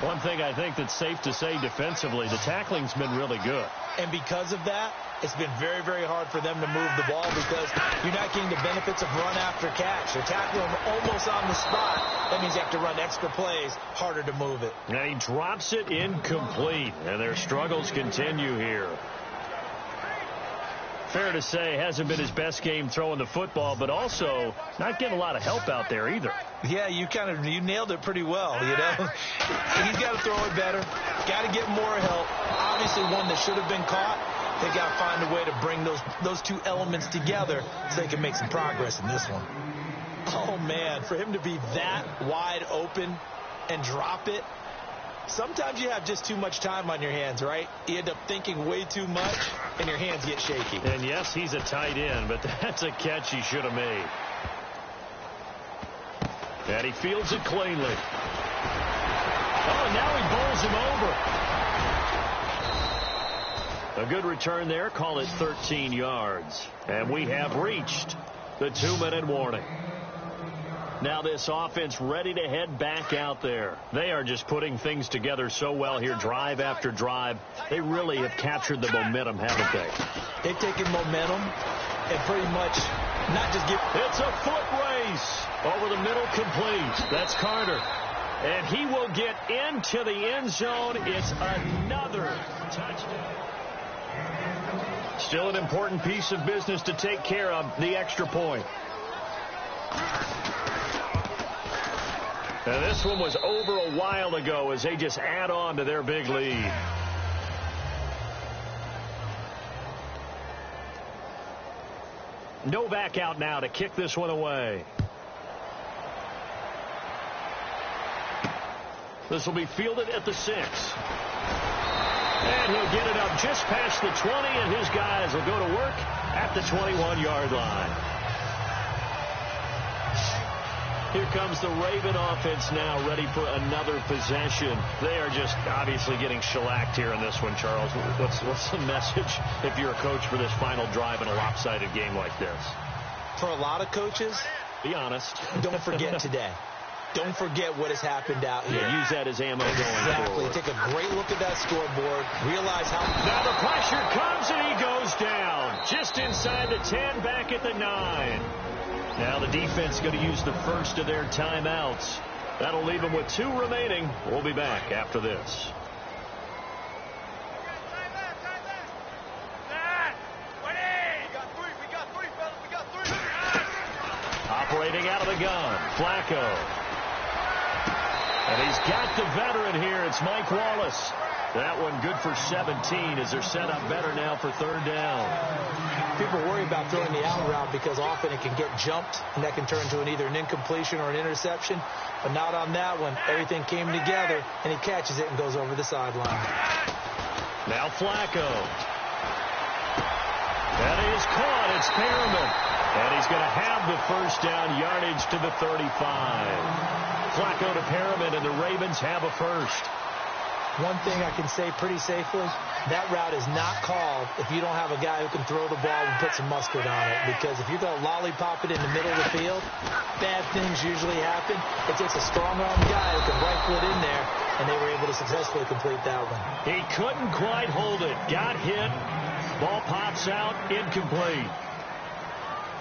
One thing I think that's safe to say defensively, the tackling's been really good. And because of that, it's been very, very hard for them to move the ball because you're not getting the benefits of run after catch. They're tackling them almost on the spot. That means you have to run extra plays, harder to move it. And he drops it incomplete, and their struggles continue here. Fair to say, hasn't been his best game throwing the football, but also not getting a lot of help out there either. Yeah, you nailed it pretty well, you know. He's got to throw it better, got to get more help. Obviously one that should have been caught. They got to find a way to bring those two elements together so they can make some progress in this one. Oh, man, for him to be that wide open and drop it, sometimes you have just too much time on your hands, right? You end up thinking way too much, and your hands get shaky. And, yes, he's a tight end, but that's a catch he should have made. And he fields it cleanly. Oh, and now he bowls him over. A good return there. Call it 13 yards. And we have reached the 2-minute warning. Now this offense ready to head back out there. They are just putting things together so well here, drive after drive. They really have captured the momentum, haven't they? They've taken momentum and pretty much not just give. It's a foot race over the middle, complete. That's Carter. And he will get into the end zone. It's another touchdown. Still an important piece of business to take care of, the extra point. Now this one was over a while ago as they just add on to their big lead. Novak out now to kick this one away. This will be fielded at the 6. And he'll get it up just past the 20, and his guys will go to work at the 21-yard line. Here comes the Raven offense now, ready for another possession. They are just obviously getting shellacked here in this one, Charles. What's the message if you're a coach for this final drive in a lopsided game like this? For a lot of coaches, be honest. Don't forget today. Don't forget what has happened out here. Yeah, use that as ammo going forward. Exactly. Take a great look at that scoreboard. Realize how... Now the pressure comes and he goes down. Just inside the 10, back at the 9. Now the defense is going to use the first of their timeouts. That'll leave them with 2 remaining. We'll be back after this. Operating out of the gun, Flacco. And he's got the veteran here. It's Mike Wallace. That one good for 17 as they're set up better now for 3rd down. People worry about throwing the out route because often it can get jumped, and that can turn into either an incompletion or an interception. But not on that one. Everything came together, and he catches it and goes over the sideline. Now Flacco. That is caught. It's Perriman. And he's going to have the first down, yardage to the 35. Flacco to Perriman, and the Ravens have a first. One thing I can say pretty safely, that route is not called if you don't have a guy who can throw the ball and put some mustard on it. Because if you're going to lollipop it in the middle of the field, bad things usually happen. It takes a strong-arm guy who can rifle it in there, and they were able to successfully complete that one. He couldn't quite hold it. Got hit. Ball pops out. Incomplete.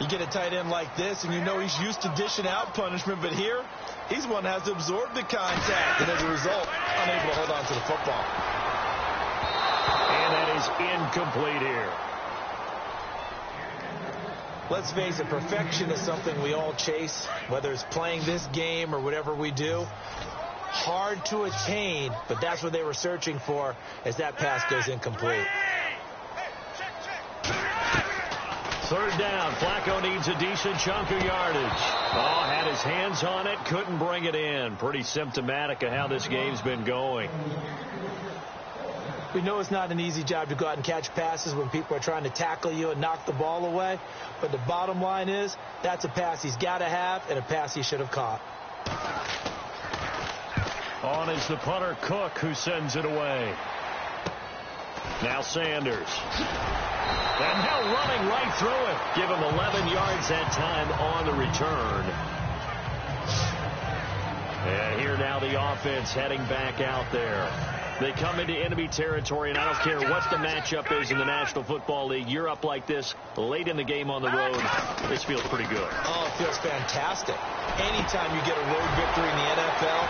You get a tight end like this, and you know he's used to dishing out punishment, but here, he's one that has to absorb the contact, and as a result, unable to hold on to the football. And that is incomplete here. Let's face it, perfection is something we all chase, whether it's playing this game or whatever we do. Hard to attain, but that's what they were searching for as that pass goes incomplete. 3rd down. Flacco needs a decent chunk of yardage. Oh, had his hands on it, couldn't bring it in. Pretty symptomatic of how this game's been going. We know it's not an easy job to go out and catch passes when people are trying to tackle you and knock the ball away. But the bottom line is, that's a pass he's got to have and a pass he should have caught. On is the punter, Cook, who sends it away. Now Sanders. And now running right through it. Give him 11 yards that time on the return. And here now the offense heading back out there. They come into enemy territory, and I don't care what the matchup is in the National Football League. You're up like this late in the game on the road. This feels pretty good. Oh, it feels fantastic. Anytime you get a road victory in the NFL.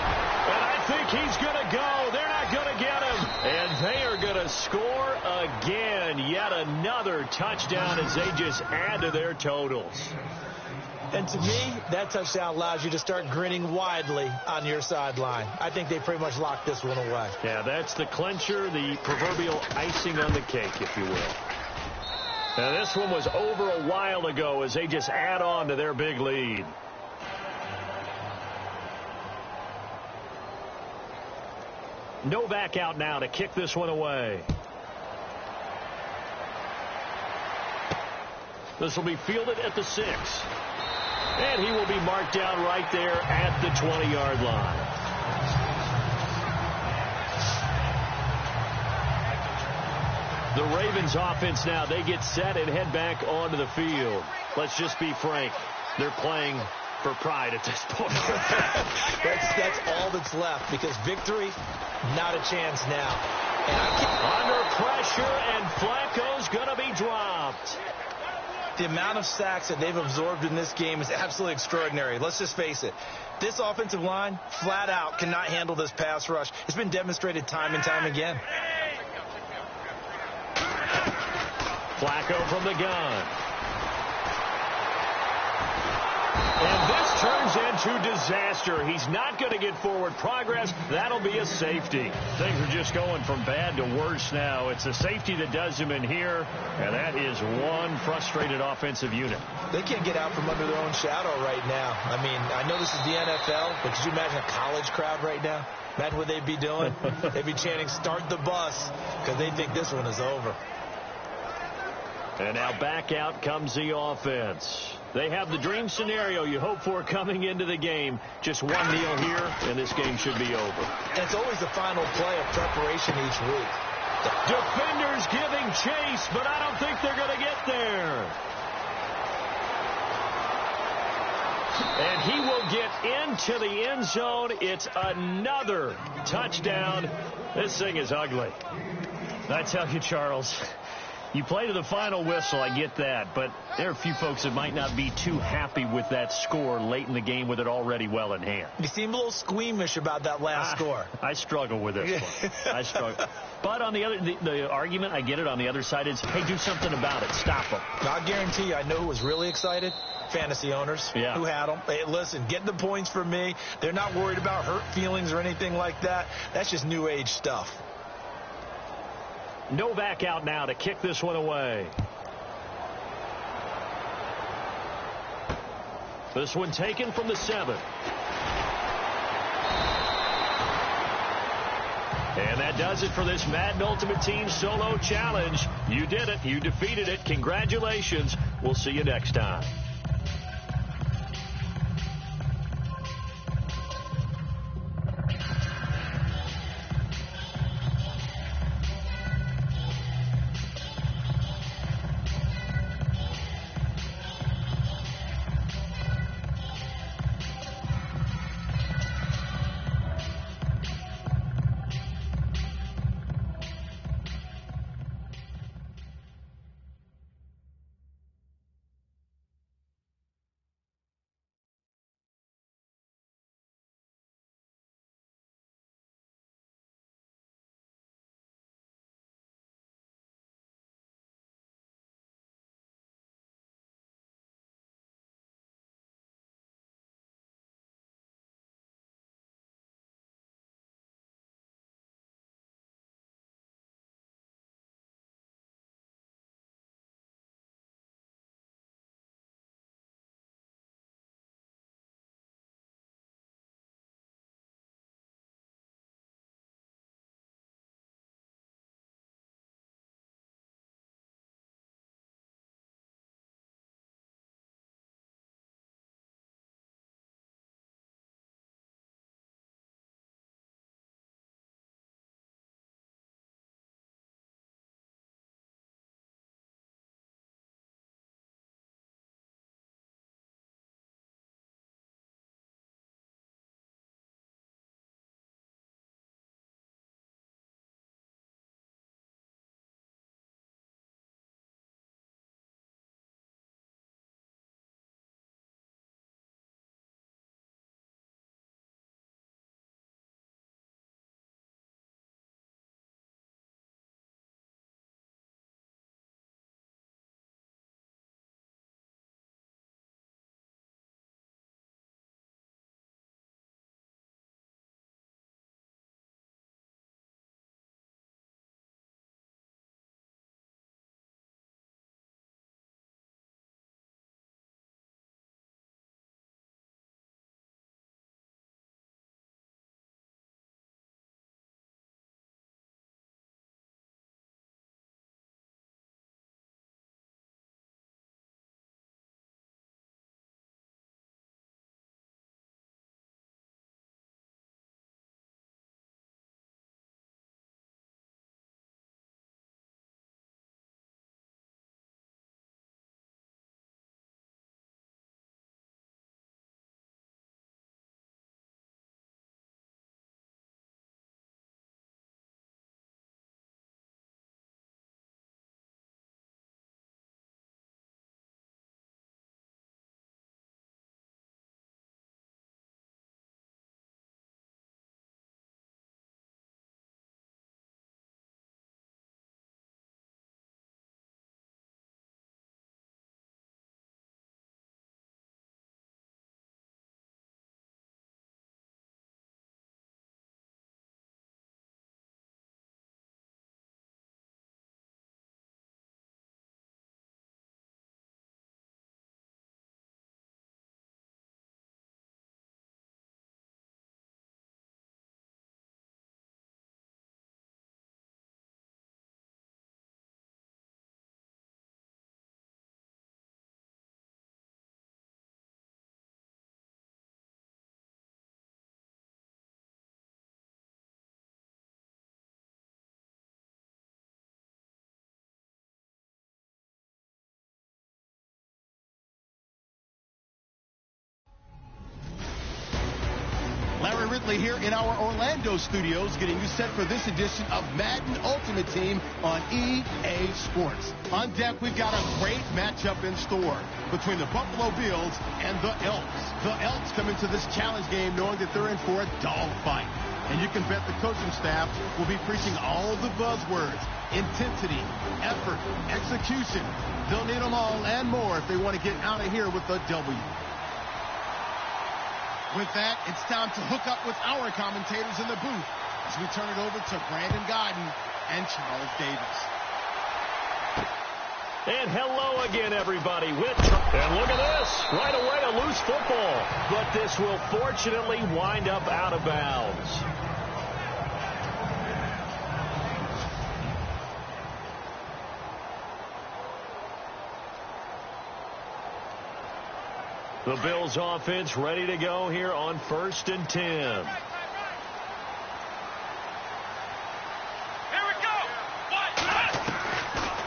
And I think he's going to go. They're not going to get him. And they are going to score again. Yet another touchdown as they just add to their totals. And to me, that touchdown allows you to start grinning widely on your sideline. I think they pretty much locked this one away. Yeah, that's the clincher, the proverbial icing on the cake, if you will. Now, this one was over a while ago as they just add on to their big lead. Novak out now to kick this one away. This will be fielded at the 6. And he will be marked down right there at the 20-yard line. The Ravens offense now, they get set and head back onto the field. Let's just be frank. They're playing for pride at this point. that's all that's left, because victory, not a chance now. And under pressure, and Flacco's going to be dropped. The amount of sacks that they've absorbed in this game is absolutely extraordinary. Let's just face it. This offensive line, flat out, cannot handle this pass rush. It's been demonstrated time and time again. Flacco from the gun. And this turns into disaster. He's not going to get forward progress. That'll be a safety. Things are just going from bad to worse now. It's a safety that does him in here, and that is one frustrated offensive unit. They can't get out from under their own shadow right now. I mean, I know this is the NFL, but could you imagine a college crowd right now? Imagine what they'd be doing. They'd be chanting, "Start the bus," because they think this one is over. And now back out comes the offense. They have the dream scenario you hope for coming into the game. Just one kneel here, and this game should be over. And it's always the final play of preparation each week. Defenders giving chase, but I don't think they're going to get there. And he will get into the end zone. It's another touchdown. This thing is ugly. I tell you, Charles, you play to the final whistle, I get that, but there are a few folks that might not be too happy with that score late in the game with it already well in hand. You seem a little squeamish about that last score. I struggle with this one. I struggle. But on the argument, I get it, on the other side is, hey, do something about it. Stop them. I'll guarantee you, I know who was really excited. Fantasy owners who had them. Hey, listen, get the points for me. They're not worried about hurt feelings or anything like that. That's just new age stuff. Novak out now to kick this one away. This one taken from the 7. And that does it for this Madden Ultimate Team Solo Challenge. You did it. You defeated it. Congratulations. We'll see you next time. Troy Ridley here in our Orlando studios, getting you set for this edition of Madden Ultimate Team on EA Sports. On deck, we've got a great matchup in store between the Buffalo Bills and the Elks. The Elks come into this challenge game knowing that they're in for a dogfight. And you can bet the coaching staff will be preaching all the buzzwords: intensity, effort, execution. They'll need them all and more if they want to get out of here with a W. With that, it's time to hook up with our commentators in the booth as we turn it over to Brandon Godden and Charles Davis. And hello again, everybody. And look at this. Right away, a loose football. But this will fortunately wind up out of bounds. The Bills offense ready to go here on 1st and 10. Here we go.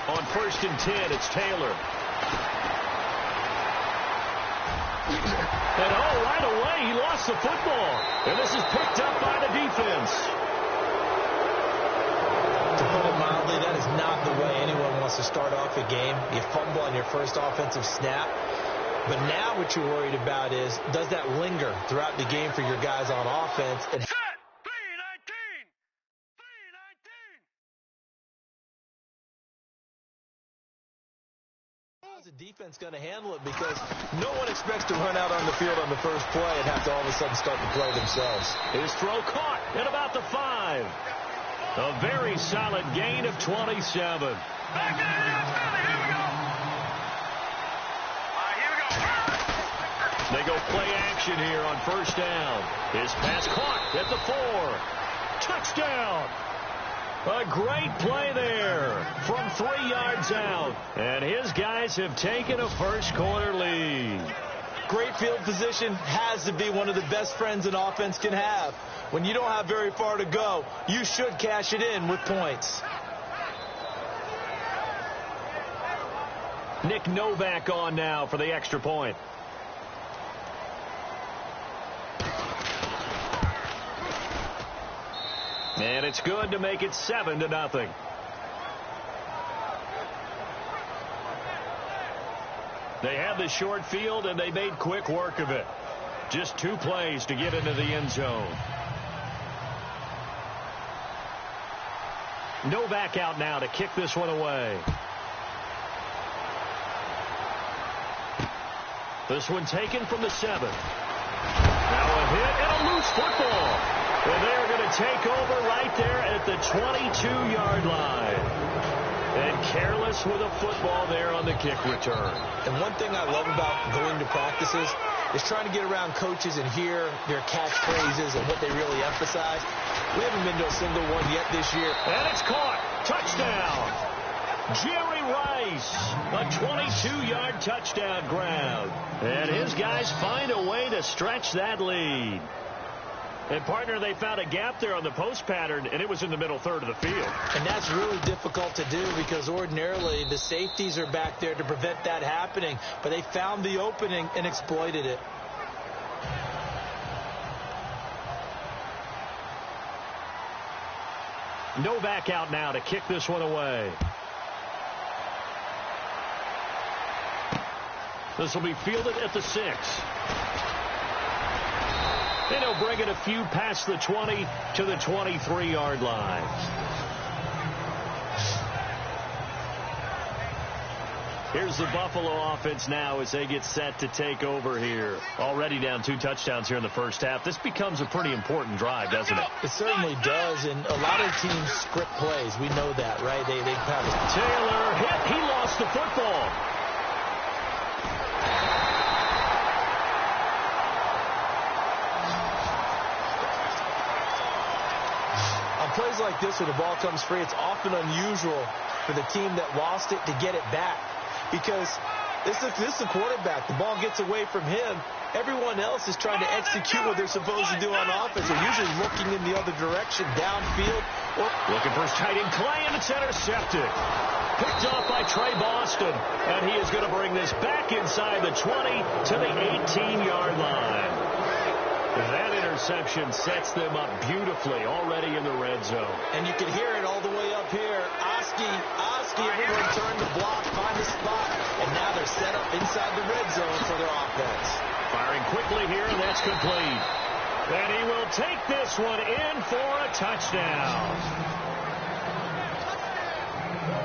On 1st and 10, it's Taylor. And right away, he lost the football. And this is picked up by the defense. To put it mildly, that is not the way anyone wants to start off a game. You fumble on your first offensive snap. But now what you're worried about is, does that linger throughout the game for your guys on offense? And Set. B-19. how's the defense going to handle it? Because no one expects to run out on the field on the first play and have to all of a sudden start to play themselves. His throw caught at about the 5. A very solid gain of 27. Back in the here we go. They go play action here on 1st down. His pass caught at the 4. Touchdown. A great play there from 3 yards out. And his guys have taken a first-quarter lead. Great field position has to be one of the best friends an offense can have. When you don't have very far to go, you should cash it in with points. Nick Novak on now for the extra point. And it's good to make it 7-0. They had the short field, and they made quick work of it. Just 2 plays to get into the end zone. Novak out now to kick this one away. This one taken from the 7. Now a hit and a loose football. And they're going to take over right there at the 22-yard line. And careless with a football there on the kick return. And one thing I love about going to practices is trying to get around coaches and hear their catchphrases and what they really emphasize. We haven't been to a single one yet this year. And it's caught. Touchdown. Jerry Rice, a 22-yard touchdown grab. And his guys find a way to stretch that lead. And, partner, they found a gap there on the post pattern, and it was in the middle third of the field. And that's really difficult to do because ordinarily the safeties are back there to prevent that happening. But they found the opening and exploited it. Novak out now to kick this one away. This will be fielded at the 6. And he'll bring it a few past the 20 to the 23-yard line. Here's the Buffalo offense now as they get set to take over here. Already down 2 touchdowns here in the first half. This becomes a pretty important drive, doesn't it? It certainly does, and a lot of teams script plays. We know that, right? They have a... Taylor hit. He lost the football. Plays like this where the ball comes free, it's often unusual for the team that lost it to get it back because this is the quarterback. The ball gets away from him. Everyone else is trying to execute what they're supposed to do on offense. They're usually looking in the other direction, downfield. Looking for his tight end, Clay, and it's intercepted. Picked off by Trey Boston, and he is going to bring this back inside the 20 to the 18-yard line. That interception sets them up beautifully already in the red zone. And you can hear it all the way up here. Oski, everyone turn the block, find the spot, and now they're set up inside the red zone for their offense. Firing quickly here, and that's complete. And he will take this one in for a touchdown.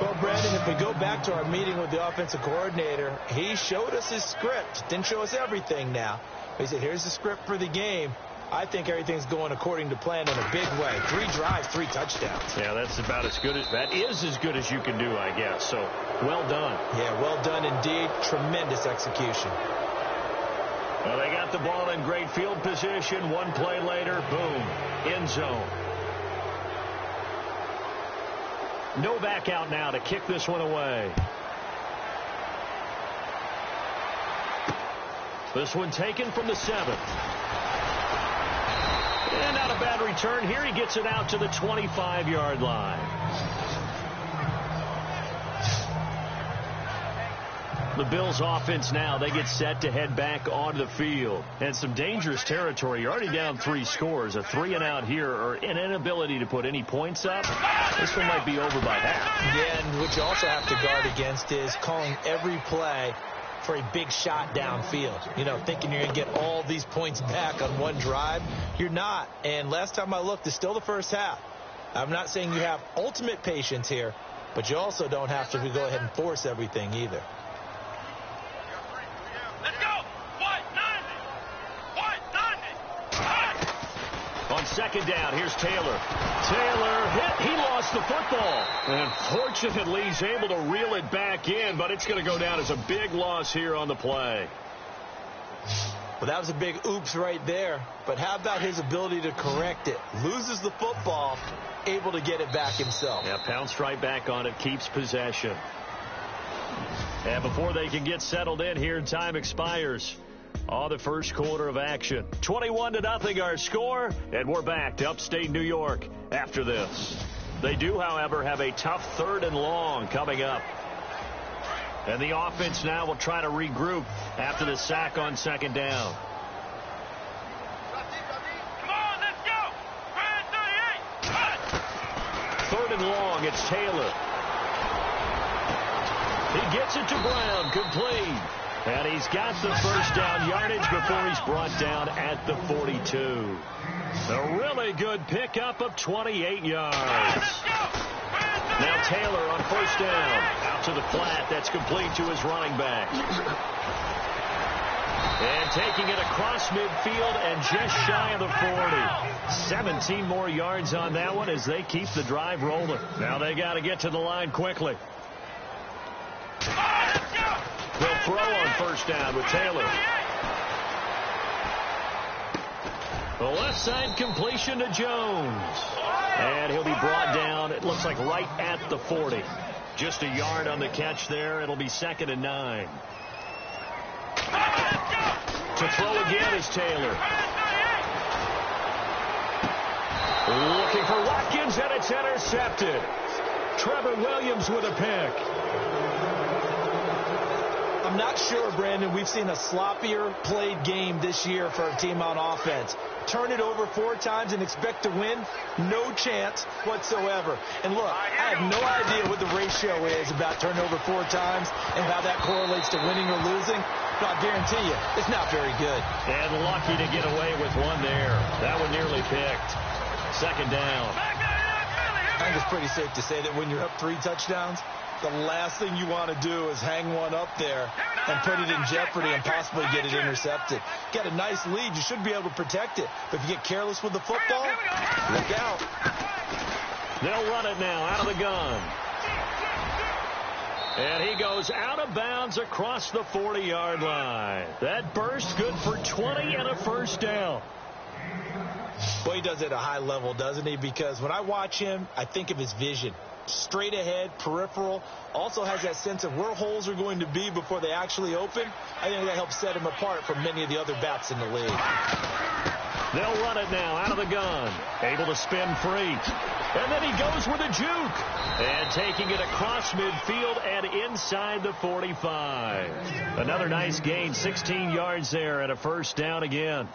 Well, Brandon, if we go back to our meeting with the offensive coordinator, he showed us his script. Didn't show us everything now. He said, here's the script for the game. I think everything's going according to plan in a big way. 3 drives, 3 touchdowns. Yeah, that's about as good as that is as good as you can do, I guess. So, well done. Yeah, well done indeed. Tremendous execution. Well, they got the ball in great field position. One play later, boom, end zone. Novak out now to kick this one away. This one taken from the 7th. And not a bad return here. He gets it out to the 25-yard line. The Bills offense now, they get set to head back onto the field. And some dangerous territory. You're already down 3 scores. A 3-and-out here, or an inability to put any points up. This one might be over by half. Yeah, and what you also have to guard against is calling every play for a big shot downfield. You know, thinking you're going to get all these points back on one drive. You're not. And last time I looked, it's still the first half. I'm not saying you have ultimate patience here, but you also don't have to go ahead and force everything either. Let's go! On second down, here's Taylor. Taylor hit. He lost the football. And fortunately, he's able to reel it back in, but it's going to go down as a big loss here on the play. Well, that was a big oops right there. But how about his ability to correct it? Loses the football, able to get it back himself. Yeah, pounced right back on it, keeps possession. And before they can get settled in here, time expires on the first quarter of action. 21-0 our score, and we're back to upstate New York after this. They do, however, have a tough 3rd and long coming up. And the offense now will try to regroup after the sack on second down. Come on, let's go! 3rd and long, it's Taylor. He gets it to Brown, complete. And he's got the first down yardage before he's brought down at the 42. A really good pickup of 28 yards. Now Taylor on first down. Out to the flat. That's complete to his running back. And taking it across midfield and just shy of the 40. 17 more yards on that one as they keep the drive rolling. Now they got to get to the line quickly. They'll throw on first down with Taylor. The left side completion to Jones. And he'll be brought down, it looks like right at the 40. Just a yard on the catch there. It'll be 2nd and 9. To throw again is Taylor. Looking for Watkins, and it's intercepted. Trevor Williams with a pick. I'm not sure, Brandon, we've seen a sloppier played game this year for a team on offense. Turn it over 4 times and expect to win? No chance whatsoever. And look, I have no idea what the ratio is about turnover 4 times and how that correlates to winning or losing. But I guarantee you, it's not very good. And lucky to get away with one there. That one nearly picked. 2nd down. I think it's pretty safe to say that when you're up 3 touchdowns, the last thing you want to do is hang one up there and put it in jeopardy and possibly get it intercepted. Get a nice lead. You should be able to protect it. But if you get careless with the football, look out. They'll run it now out of the gun. And he goes out of bounds across the 40-yard line. That burst good for 20 and a first down. Boy, he does it at a high level, doesn't he? Because when I watch him, I think of his vision. Straight ahead, peripheral, also has that sense of where holes are going to be before they actually open. I think that helps set him apart from many of the other backs in the league. They'll run it now out of the gun. Able to spin free. And then he goes with a juke. And taking it across midfield and inside the 45. Another nice gain, 16 yards there and a first down again.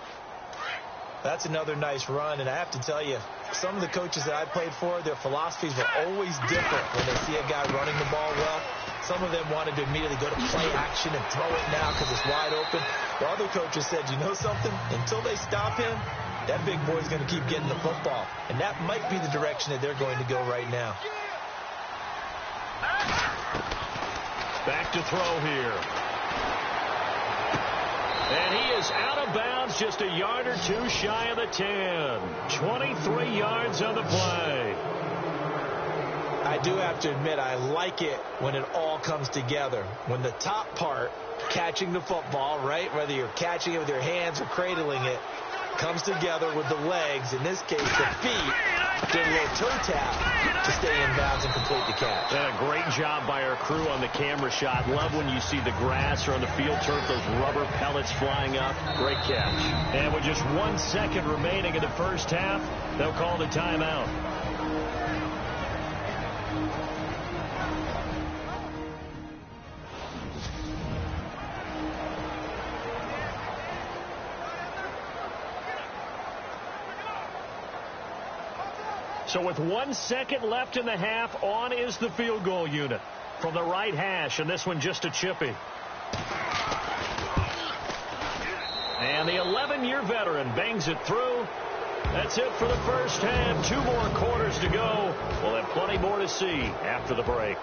That's another nice run, and I have to tell you, some of the coaches that I played for, their philosophies were always different when they see a guy running the ball well. Some of them wanted to immediately go to play action and throw it now because it's wide open. While other coaches said, you know something? Until they stop him, that big boy's going to keep getting the football. And that might be the direction that they're going to go right now. Back to throw here. And he is out of bounds, just a yard or two shy of the 10. 23 yards on the play. I do have to admit, I like it when it all comes together. When the top part, catching the football, right, whether you're catching it with your hands or cradling it, comes together with the legs, in this case the feet, did a little toe tap to stay in bounds and complete the catch. And a great job by our crew on the camera shot. Love when you see the grass or on the field turf, those rubber pellets flying up. Great catch. And with just 1 second remaining in the first half, they'll call the timeout. So with 1 second left in the half, on is the field goal unit from the right hash, and this one just a chippy. And the 11-year veteran bangs it through. That's it for the first half. 2 more quarters to go. We'll have plenty more to see after the break.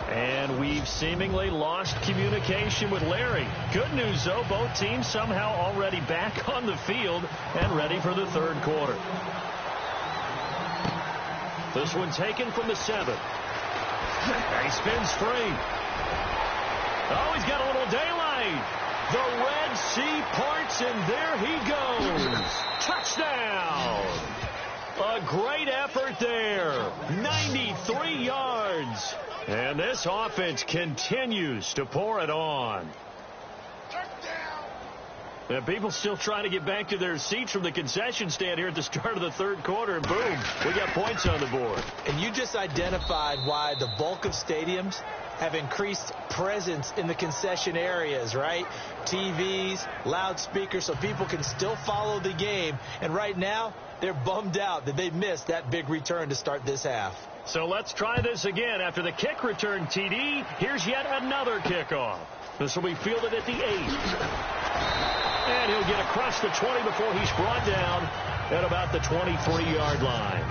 And we've seemingly lost communication with Larry. Good news, though, both teams somehow already back on the field and ready for the third quarter. This one taken from the 7. He spins free. Oh, he's got a little daylight. The Red Sea parts, and there he goes. Touchdown. A great effort there. 93 yards. And this offense continues to pour it on. And people still trying to get back to their seats from the concession stand here at the start of the third quarter. And boom, we got points on the board. And you just identified why the bulk of stadiums have increased presence in the concession areas, right? TVs, loudspeakers, so people can still follow the game. And right now, they're bummed out that they missed that big return to start this half. So let's try this again. After the kick return TD, here's yet another kickoff. This will be fielded at the 8. And he'll get across the 20 before he's brought down at about the 23-yard line.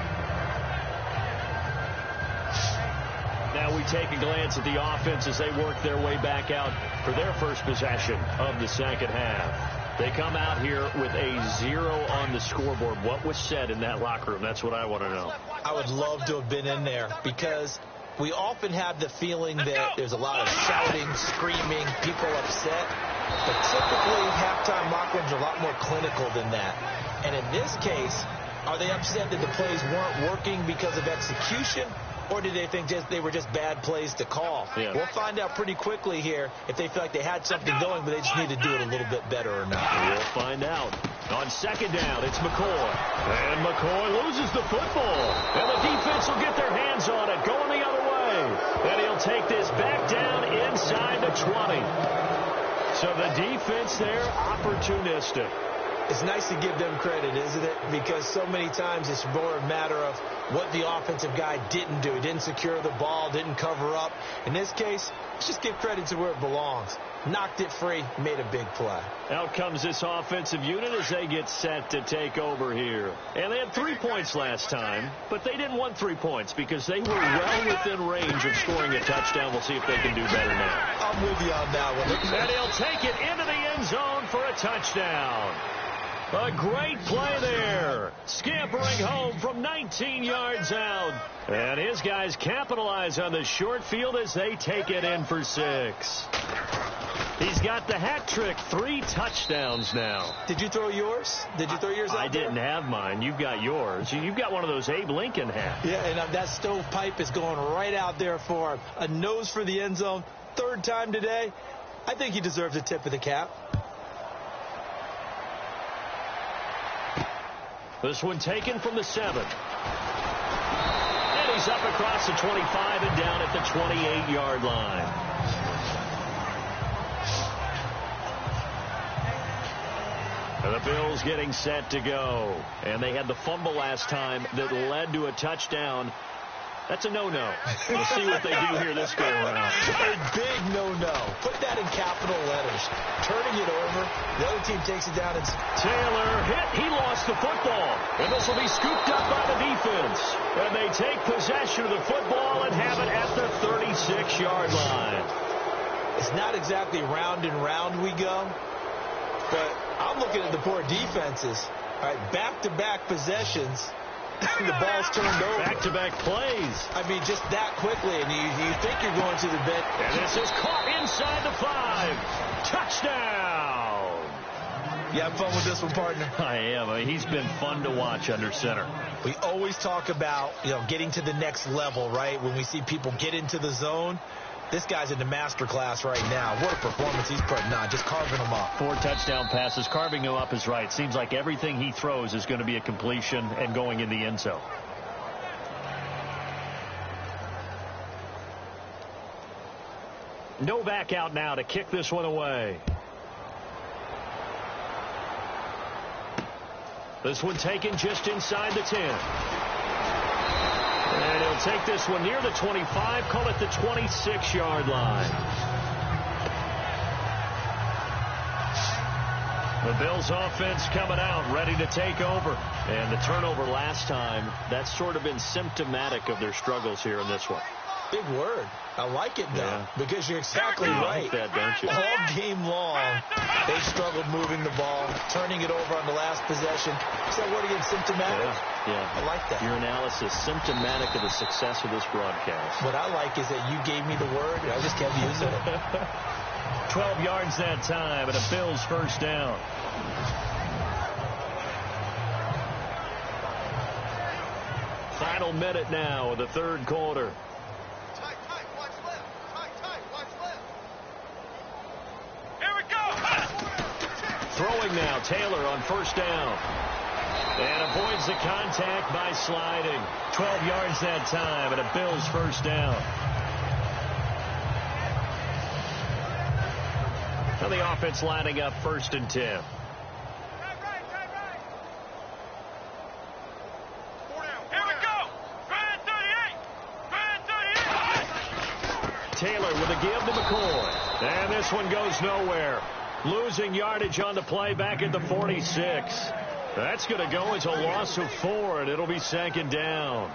Now we take a glance at the offense as they work their way back out for their first possession of the second half. They come out here with a 0 on the scoreboard. What was said in that locker room? That's what I want to know. I would love to have been in there because we often have the feeling that there's a lot of shouting, screaming, people upset. But typically, halftime locker rooms are a lot more clinical than that. And in this case, are they upset that the plays weren't working because of execution? Or did they think they were just bad plays to call? Yeah. We'll find out pretty quickly here if they feel like they had something going, but they just need to do it a little bit better or not. We'll find out. On second down, it's McCoy. And McCoy loses the football. And the defense will get their hands on it, going the other way. And he'll take this back down inside the 20. So the defense there, opportunistic. It's nice to give them credit, isn't it? Because so many times it's more a matter of what the offensive guy didn't do. He didn't secure the ball, didn't cover up. In this case, let's just give credit to where it belongs. Knocked it free, made a big play. Out comes this offensive unit as they get set to take over here. And they had 3 points last time, but they didn't want 3 points because they were well within range of scoring a touchdown. We'll see if they can do better now. I'm with you on that one. And he'll take it into the end zone for a touchdown. A great play there. Scampering home from 19 yards out. And his guys capitalize on the short field as they take it in for 6. He's got the hat trick. 3 touchdowns now. Did you throw yours? Did you throw yours out I didn't there? have mine. You've got yours. You've got one of those Abe Lincoln hats. Yeah, and that stovepipe is going right out there for him. A nose for the end zone. 3rd time today. I think he deserves a tip of the cap. This one taken from the 7. And he's up across the 25 and down at the 28-yard line. And the Bills getting set to go. And they had the fumble last time that led to a touchdown. That's a no-no. We'll see what they do here this go-around. A big no-no. Put that in capital letters. Turning it over. The other team takes it down. And Taylor hit. He lost the football. And this will be scooped up by the defense. And they take possession of the football and have it at the 36-yard line. It's not exactly round and round we go. But I'm looking at the poor defenses. All right, back-to-back possessions. The ball's turned over. Back-to-back plays. I mean, just that quickly, and you think you're going to the bench. And this is caught inside the 5. Touchdown! You have fun with this one, partner? I am. I mean, he's been fun to watch under center. We always talk about, getting to the next level, right? When we see people get into the zone. This guy's in the master class right now. What a performance he's putting on, just carving them up. 4 touchdown passes. Carving him up is right. Seems like everything he throws is going to be a completion and going in the end zone. No back out now to kick this one away. This one taken just inside the 10. And he'll take this one near the 25, call it the 26-yard line. The Bills offense coming out, ready to take over. And the turnover last time, that's sort of been symptomatic of their struggles here in this one. Big word. I like it, though, because you're exactly right. You like that, don't you? All game long, they struggled moving the ball, turning it over on the last possession. Is that word again, symptomatic? Yeah. I like that. Your analysis, symptomatic of the success of this broadcast. What I like is that you gave me the word, and I just kept using it. 12 yards that time, and a Bills first down. Final minute now of the third quarter. Throwing now, Taylor on first down. And avoids the contact by sliding. 12 yards that time, and a Bills first down. So the offense lining up 1st and 10. Taylor with a give to McCoy. And this one goes nowhere. Losing yardage on the play back at the 46. That's going to go as a loss of 4, and it'll be 2nd down.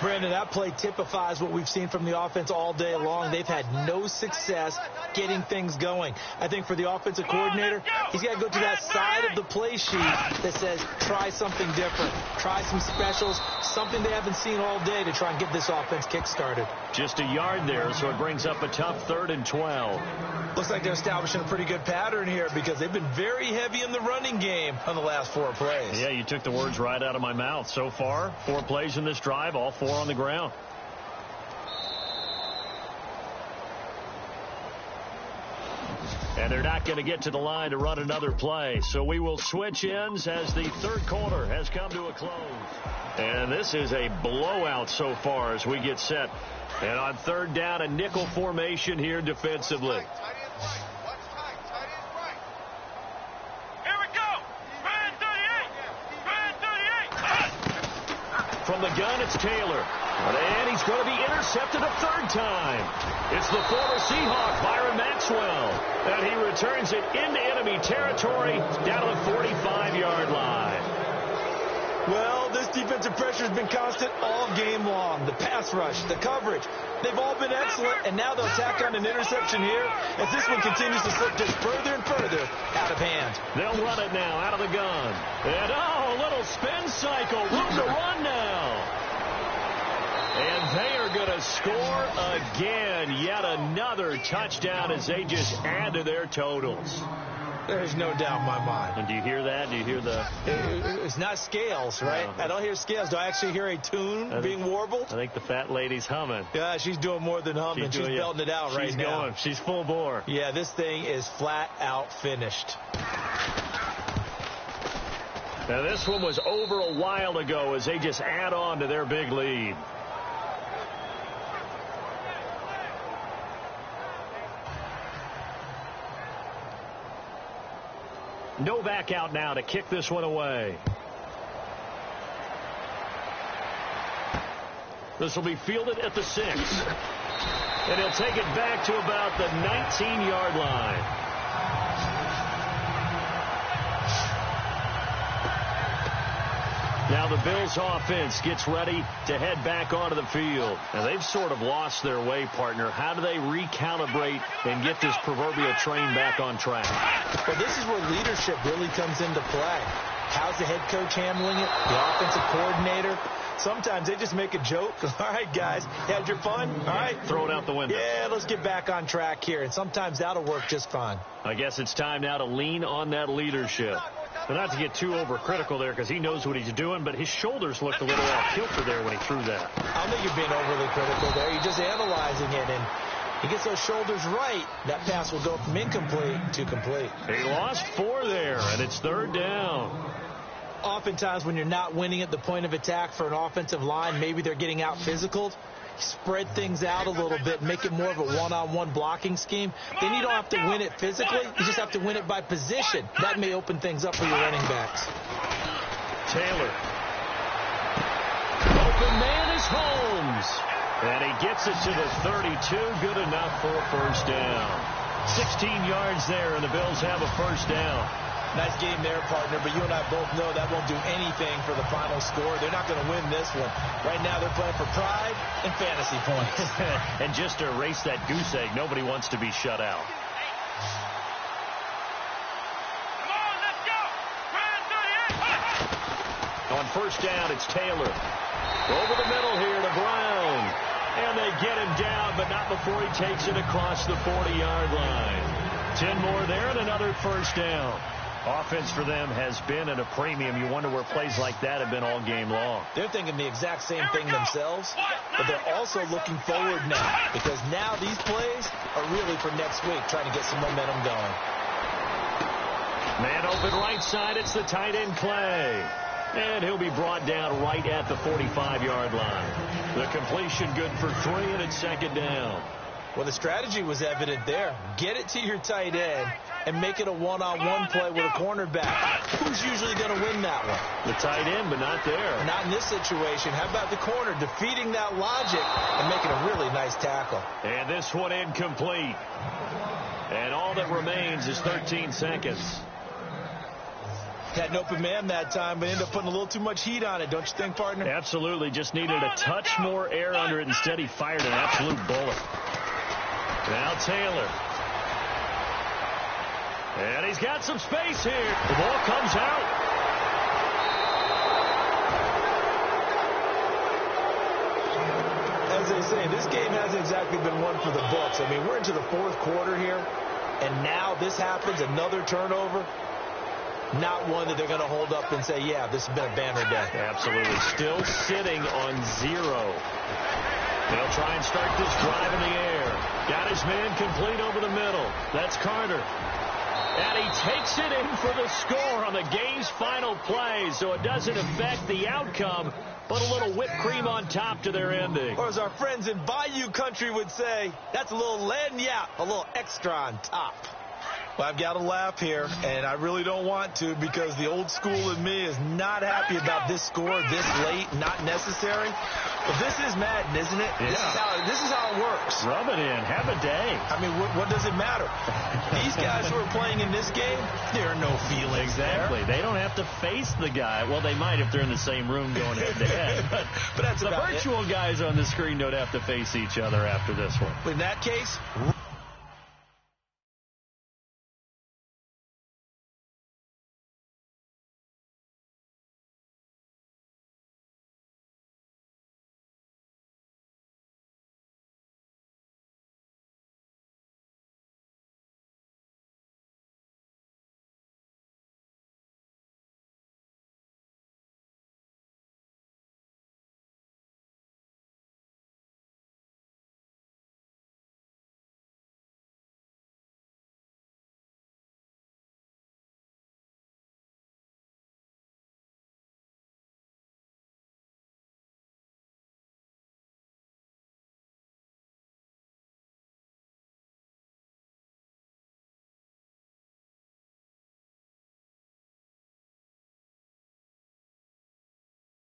Brandon, that play typifies what we've seen from the offense all day long. They've had no success getting things going. I think for the offensive coordinator, he's got to go to that side of the play sheet that says try something different, try some specials, something they haven't seen all day to try and get this offense kick-started. Just a yard there, so it brings up a tough 3rd and 12. Looks like they're establishing a pretty good pattern here because they've been very heavy in the running game on the last 4 plays. Yeah, you took the words right out of my mouth. So far, 4 plays in this drive, all 4 on the ground. And they're not going to get to the line to run another play. So we will switch ends as the third quarter has come to a close. And this is a blowout so far as we get set. And on 3rd down, a nickel formation here defensively. From the gun, it's Taylor. And he's going to be intercepted a 3rd time. It's the former Seahawk, Byron Maxwell. And he returns it into enemy territory down to the 45-yard line. Well, this defensive pressure has been constant all game long. The pass rush, the coverage, they've all been excellent. And now they'll tack on an interception here as this one continues to slip just further and further out of hand. They'll run it now out of the gun. And, a little spin cycle. Room to run now. And they are going to score again. Yet another touchdown as they just add to their totals. There's no doubt in my mind. And do you hear that? Do you hear the... It's not scales, right? No. I don't hear scales. Do I actually hear a tune being warbled? I think the fat lady's humming. Yeah, she's doing more than humming. She's belting it out right now. She's going. She's full bore. Yeah, this thing is flat out finished. Now, this one was over a while ago as they just add on to their big lead. No back out now to kick this one away. This will be fielded at the 6. And he'll take it back to about the 19-yard line. Now the Bills offense gets ready to head back onto the field. Now they've sort of lost their way, partner. How do they recalibrate and get this proverbial train back on track? Well, this is where leadership really comes into play. How's the head coach handling it? The offensive coordinator? Sometimes they just make a joke. All right, guys, you had your fun? All right. Throw it out the window. Yeah, let's get back on track here. And sometimes that'll work just fine. I guess it's time now to lean on that leadership. But not to get too overcritical there because he knows what he's doing, but his shoulders looked a little off kilter there when he threw that. I don't think you're being overly critical there. You're just analyzing it, and he gets those shoulders right. That pass will go from incomplete to complete. He lost 4 there, and it's 3rd down. Oftentimes when you're not winning at the point of attack for an offensive line, maybe they're getting out physical. Spread things out a little bit, make it more of a one-on-one blocking scheme. Then you don't have to win it physically. You just have to win it by position. That may open things up for your running backs. Taylor. Open man is Holmes. And he gets it to the 32. Good enough for a first down. 16 yards there, and the Bills have a first down. Nice game there, partner, but you and I both know that won't do anything for the final score. They're not going to win this one. Right now they're playing for pride and fantasy points. And just to erase that goose egg, nobody wants to be shut out. Come on, let's go. On first down, it's Taylor. Over the middle here to Brown. And they get him down, but not before he takes it across the 40-yard line. 10 more there and another first down. Offense for them has been at a premium. You wonder where plays like that have been all game long. They're thinking the exact same thing themselves, but they're also looking forward now because now these plays are really for next week, trying to get some momentum going. Man open right side. It's the tight end Clay. And he'll be brought down right at the 45-yard line. The completion good for 3, and it's 2nd down. Well, the strategy was evident there. Get it to your tight end and make it a one-on-one play with a cornerback. Who's usually going to win that one? The tight end, but not there. Not in this situation. How about the corner defeating that logic and making a really nice tackle? And this one incomplete. And all that remains is 13 seconds. Had an open man that time, but ended up putting a little too much heat on it, don't you think, partner? Absolutely. Just needed a touch more air under it. Instead, he fired an absolute bullet. Now Taylor. And he's got some space here. The ball comes out. As they say, this game hasn't exactly been one for the books. I mean, we're into the 4th quarter here, and now this happens, another turnover. Not one that they're going to hold up and say, yeah, this has been a banner day. Absolutely. Still sitting on 0. They'll try and start this drive in the air. Got his man complete over the middle. That's Carter. And he takes it in for the score on the game's final play, so it doesn't affect the outcome, but a little whipped cream on top to their ending. Or as our friends in Bayou Country would say, that's a little lagniappe, a little extra on top. Well, I've got to laugh here, and I really don't want to because the old school in me is not happy about this score this late, not necessary. But this is Madden, isn't it? Yeah. This is how it works. Rub it in. Have a day. I mean, what does it matter? These guys who are playing in this game, there are no feelings exactly. They don't have to face the guy. Well, they might if they're in the same room going head-to-head. But that's the about virtual guys on the screen don't have to face each other after this one. In that case...